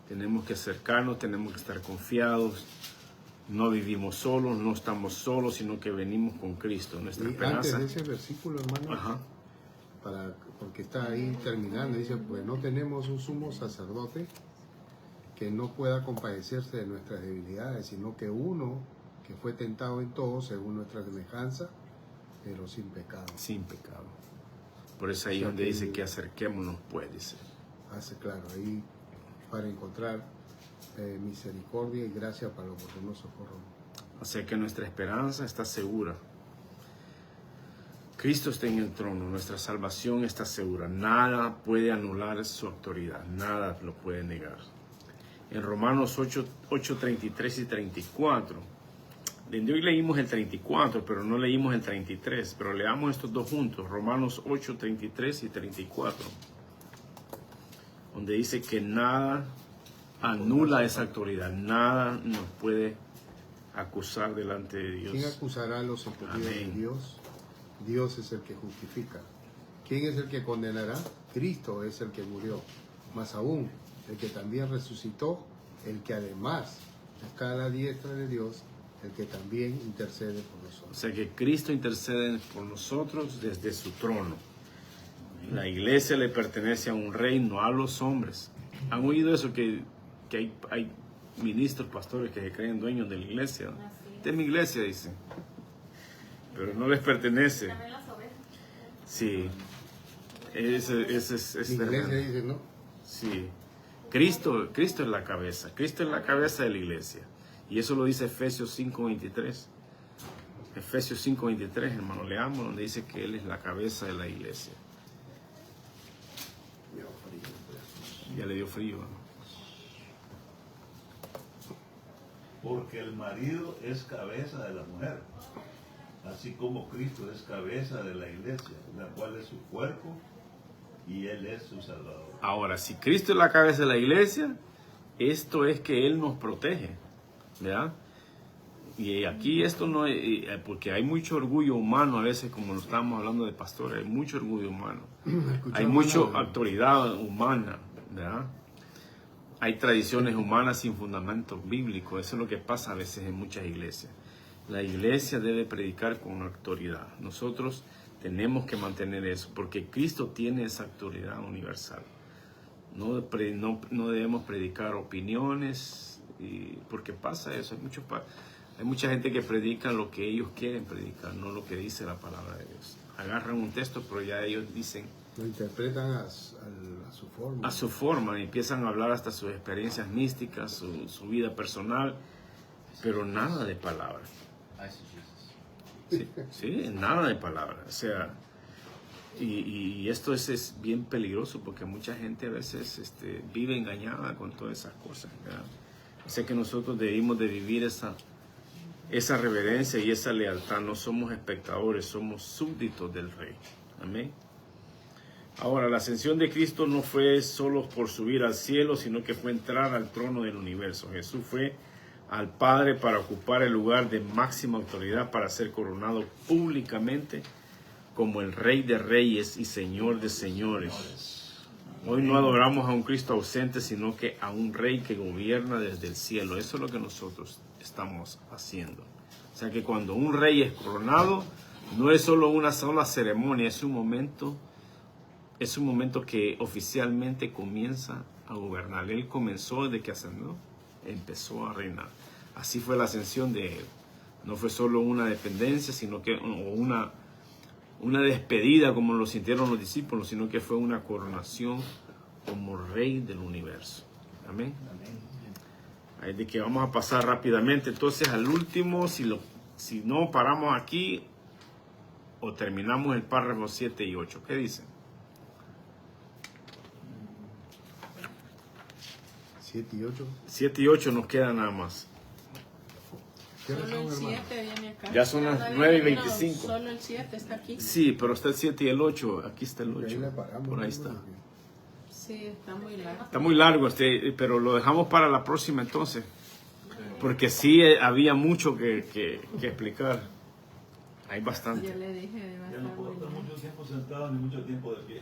Tenemos que acercarnos, tenemos que estar confiados. No vivimos solos, no estamos solos, sino que venimos con Cristo. Nuestra Y esperanza. antes de ese versículo, hermano, Ajá. porque está ahí terminando, dice, pues no tenemos un sumo sacerdote que no pueda compadecerse de nuestras debilidades, sino que uno que fue tentado en todo según nuestra semejanza, pero sin pecado. Sin pecado. Por eso ahí O sea donde que- dice que acerquémonos, pues, dice. Hace claro, ahí para encontrar misericordia y gracia para el oportuno socorro. O sea que nuestra esperanza está segura. Cristo está en el trono, nuestra salvación está segura. Nada puede anular su autoridad, nada lo puede negar. En Romanos 8, 33 y 34, desde hoy leímos el 34, pero no leímos el 33, pero leamos estos dos juntos, Romanos 8, 33 y 34, donde dice que nada anula esa autoridad, nada nos puede acusar delante de Dios. ¿Quién acusará a los escogidos de Amén. Dios? Dios es el que justifica. ¿Quién es el que condenará? Cristo es el que murió. Más aún, el que también resucitó, el que además está a la diestra de Dios, el que también intercede por O nosotros. sea que Cristo intercede por nosotros desde su trono. La iglesia le pertenece a un rey, no a los hombres. ¿Han oído eso? Que hay ministros, pastores que se creen dueños de la iglesia. Así es. De mi iglesia, dicen. Pero no les pertenece. También las ovejas. Sí. Ese La es iglesia tremendo. dice, no, Sí. Cristo es la cabeza. Cristo es la cabeza de la iglesia. Y eso lo dice Efesios 5:23. Efesios 5:23, hermano, leamos donde dice que Él es la cabeza de la iglesia. Ya le dio frío, ¿no? Porque el marido es cabeza de la mujer, así como Cristo es cabeza de la iglesia, la cual es su cuerpo y Él es su Salvador. Ahora, si Cristo es la cabeza de la iglesia, esto es que Él nos protege, ¿verdad? Y aquí esto no es, porque hay mucho orgullo humano a veces, como lo estamos hablando de pastores, hay mucho orgullo humano, hay mucha autoridad humana, ¿verdad? Hay tradiciones humanas sin fundamento bíblico, eso es lo que pasa a veces en muchas iglesias. La iglesia debe predicar con autoridad, nosotros tenemos que mantener eso, porque Cristo tiene esa autoridad universal. No debemos predicar opiniones, porque pasa eso, hay mucha gente que predica lo que ellos quieren predicar, no lo que dice la palabra de Dios. Agarran un texto, pero ya ellos dicen lo interpretan a su forma. a su forma, y empiezan a hablar hasta sus experiencias místicas, su vida personal, pero nada de palabra. I see Jesus. Sí, nada de palabra. O sea, y esto es bien peligroso porque mucha gente a veces vive engañada con todas esas cosas, ¿verdad? O sea que nosotros debimos de vivir esa reverencia y esa lealtad. No somos espectadores, somos súbditos del Rey. Amén. Ahora, la ascensión de Cristo no fue solo por subir al cielo, sino que fue entrar al trono del universo. Jesús fue al Padre para ocupar el lugar de máxima autoridad, para ser coronado públicamente como el Rey de Reyes y Señor de Señores. Hoy no adoramos a un Cristo ausente, sino que a un Rey que gobierna desde el cielo. Eso es lo que nosotros estamos haciendo. O sea que cuando un Rey es coronado, no es solo una sola ceremonia, es un momento que oficialmente comienza a gobernar. Él comenzó desde que ascendió, empezó a reinar. Así fue la ascensión de Él. No fue solo una dependencia, sino que una despedida como lo sintieron los discípulos, sino que fue una coronación como Rey del universo. Amén. Ahí de que vamos a pasar rápidamente entonces al último, si no paramos aquí o terminamos el párrafo 7 y 8. ¿Qué dicen? 7 y 8. 7 y 8 nos quedan nada más. ¿Qué Solo razón, el hermano? 7 viene acá. Ya son las Todavía 9 y no, 25. Solo el 7 está aquí. Sí, pero está el 7 y el 8. Aquí está el Porque ahí 8. le paramos, Por ahí ¿no? está. Sí, está muy largo. Está muy largo, pero lo dejamos para la próxima entonces. porque sí había mucho que explicar. Hay bastante. Yo le dije, va a Ya no estar puedo estar muy mucho tiempo sentado ni mucho tiempo de pie.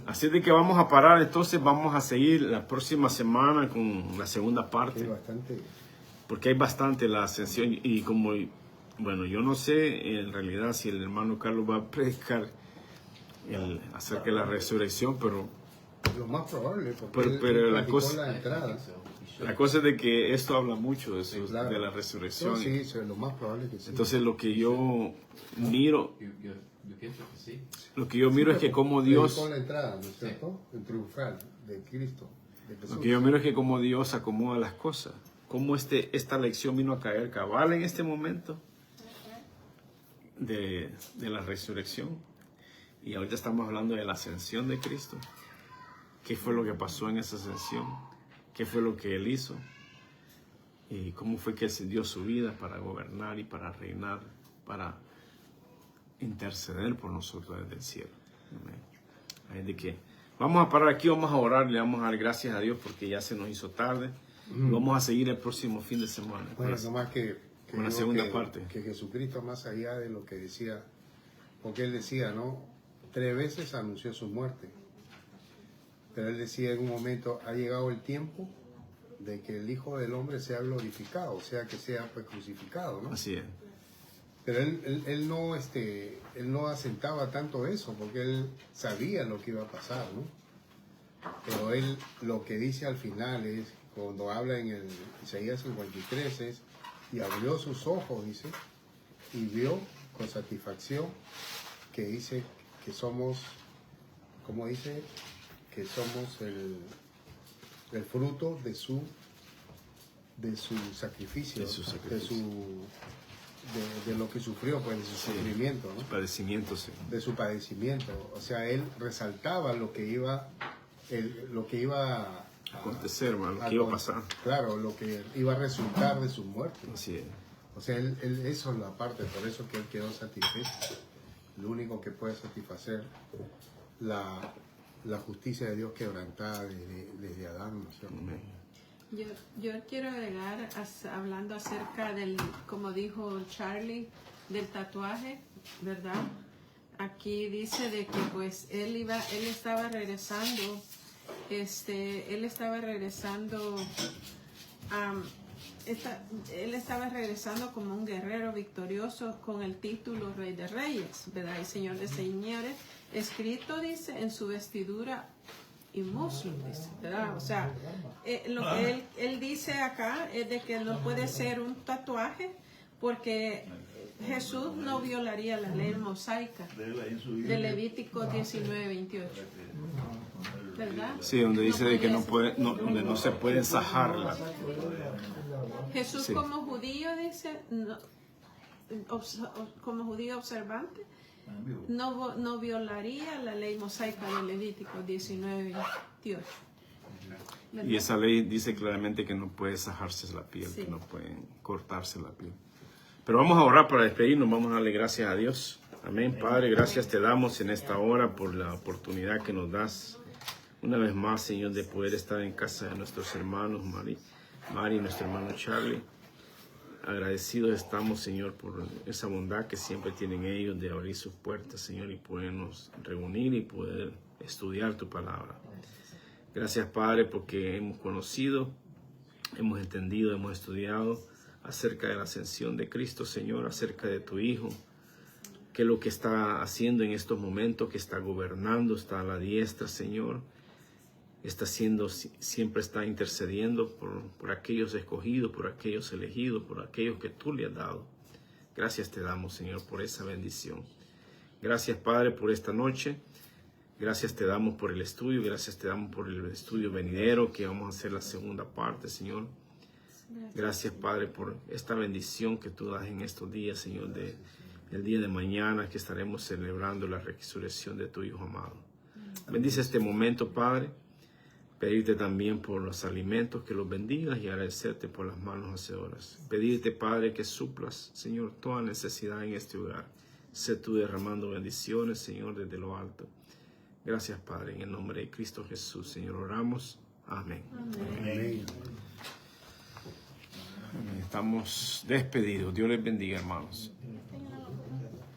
Así de que vamos a parar, entonces vamos a seguir la próxima semana con la segunda Sí, parte, bastante. porque hay bastante la ascensión y como, bueno, yo no sé en realidad si el hermano Carlos va a predicar acerca de la resurrección, pero Lo más probable, porque Pero él la platicó cosa- la entrada. la cosa es de que esto habla mucho de, Claro. de la resurrección. Sí, sí, lo más probable que sí. Entonces lo que yo miro, Yo pienso que sí. lo que yo miro es que como Dios, Predicó la entrada, ¿no es cierto? El triunfal de Cristo, de Jesús. lo que yo miro es que como Dios acomoda las cosas, como esta lección vino a caer cabal en este momento de la resurrección. Y ahorita estamos hablando de la ascensión de Cristo. ¿Qué fue lo que pasó en esa ascensión? ¿Qué fue lo que Él hizo? ¿Y cómo fue que Él se dio su vida para gobernar y para reinar, para interceder por nosotros desde el cielo? Amén. Así de que vamos a parar aquí, vamos a orar, le vamos a dar gracias a Dios porque ya se nos hizo tarde. Y vamos a seguir el próximo fin de semana. Bueno, nomás que con la digo segunda que- parte. Que Jesucristo, más allá de lo que decía, porque Él decía, ¿no? 3 veces anunció su muerte. Pero Él decía en un momento, ha llegado el tiempo de que el Hijo del Hombre sea glorificado, o sea, que sea pues, crucificado, ¿no? Así es. Pero él no asentaba tanto eso, porque él sabía lo que iba a pasar, ¿no? Pero él lo que dice al final es, cuando habla en el Isaías 53, es, y abrió sus ojos, dice, y vio con satisfacción que dice que somos, ¿cómo dice? Que somos el fruto de su sacrificio, De su sacrificio. de lo que sufrió, pues de su Sí. sufrimiento, ¿no? Padecimiento, sí. De su padecimiento. O sea, él resaltaba lo que iba a Acontecer, hermano, lo que iba a pasar. Claro, lo que iba a resultar de su muerte. Así es. O sea, eso es la parte, por eso que él quedó satisfecho. Lo único que puede satisfacer la justicia de Dios quebrantada desde Adán, ¿no es cierto? Amén. Yo quiero agregar, hablando acerca del, como dijo Charlie, del tatuaje, ¿verdad? Aquí dice de que pues él estaba regresando, él estaba regresando como un guerrero victorioso con el título Rey de Reyes, ¿verdad? Y Señor de Señores, escrito dice en su vestidura y muslo, dice, ¿verdad? O sea, lo que él dice acá es de que no puede ser un tatuaje porque Jesús no violaría la ley mosaica Léela ahí en su de Biblia. Levítico 19:28, ¿verdad? Sí, donde dice de que no puede puede, donde no se puede ensajar la. Jesús Sí. como judío dice, como judío observante, no violaría la ley mosaica de Levítico 19:28. Y esa ley dice claramente que no puede sajarse la piel, Sí. que no pueden cortarse la piel. Pero vamos a orar para despedirnos, vamos a darle gracias a Dios. Amén, Padre, gracias te damos en esta hora por la oportunidad que nos das una vez más, Señor, de poder estar en casa de nuestros hermanos, Mari y nuestro hermano Charlie. Agradecidos estamos, Señor, por esa bondad que siempre tienen ellos de abrir sus puertas, Señor, y podernos reunir y poder estudiar tu palabra. Gracias, Padre, porque hemos conocido, hemos entendido, hemos estudiado acerca de la ascensión de Cristo, Señor, acerca de tu Hijo, que lo que está haciendo en estos momentos, que está gobernando, está a la diestra, Señor, está haciendo, siempre está intercediendo por aquellos escogidos, por aquellos elegidos, por aquellos que tú le has dado. Gracias te damos, Señor, por esa bendición. Gracias, Padre, por esta noche. Gracias te damos por el estudio, gracias te damos por el estudio venidero, que vamos a hacer la segunda parte, Señor. Gracias, Padre, por esta bendición que tú das en estos días, Señor, el día de mañana que estaremos celebrando la resurrección de tu Hijo amado. Bendice este momento, Padre. Pedirte también por los alimentos, que los bendigas, y agradecerte por las manos hacedoras. Pedirte, Padre, que suplas, Señor, toda necesidad en este hogar. Sé tú derramando bendiciones, Señor, desde lo alto. Gracias, Padre, en el nombre de Cristo Jesús, Señor, oramos. Amén. Amén. Estamos despedidos. Dios les bendiga, hermanos.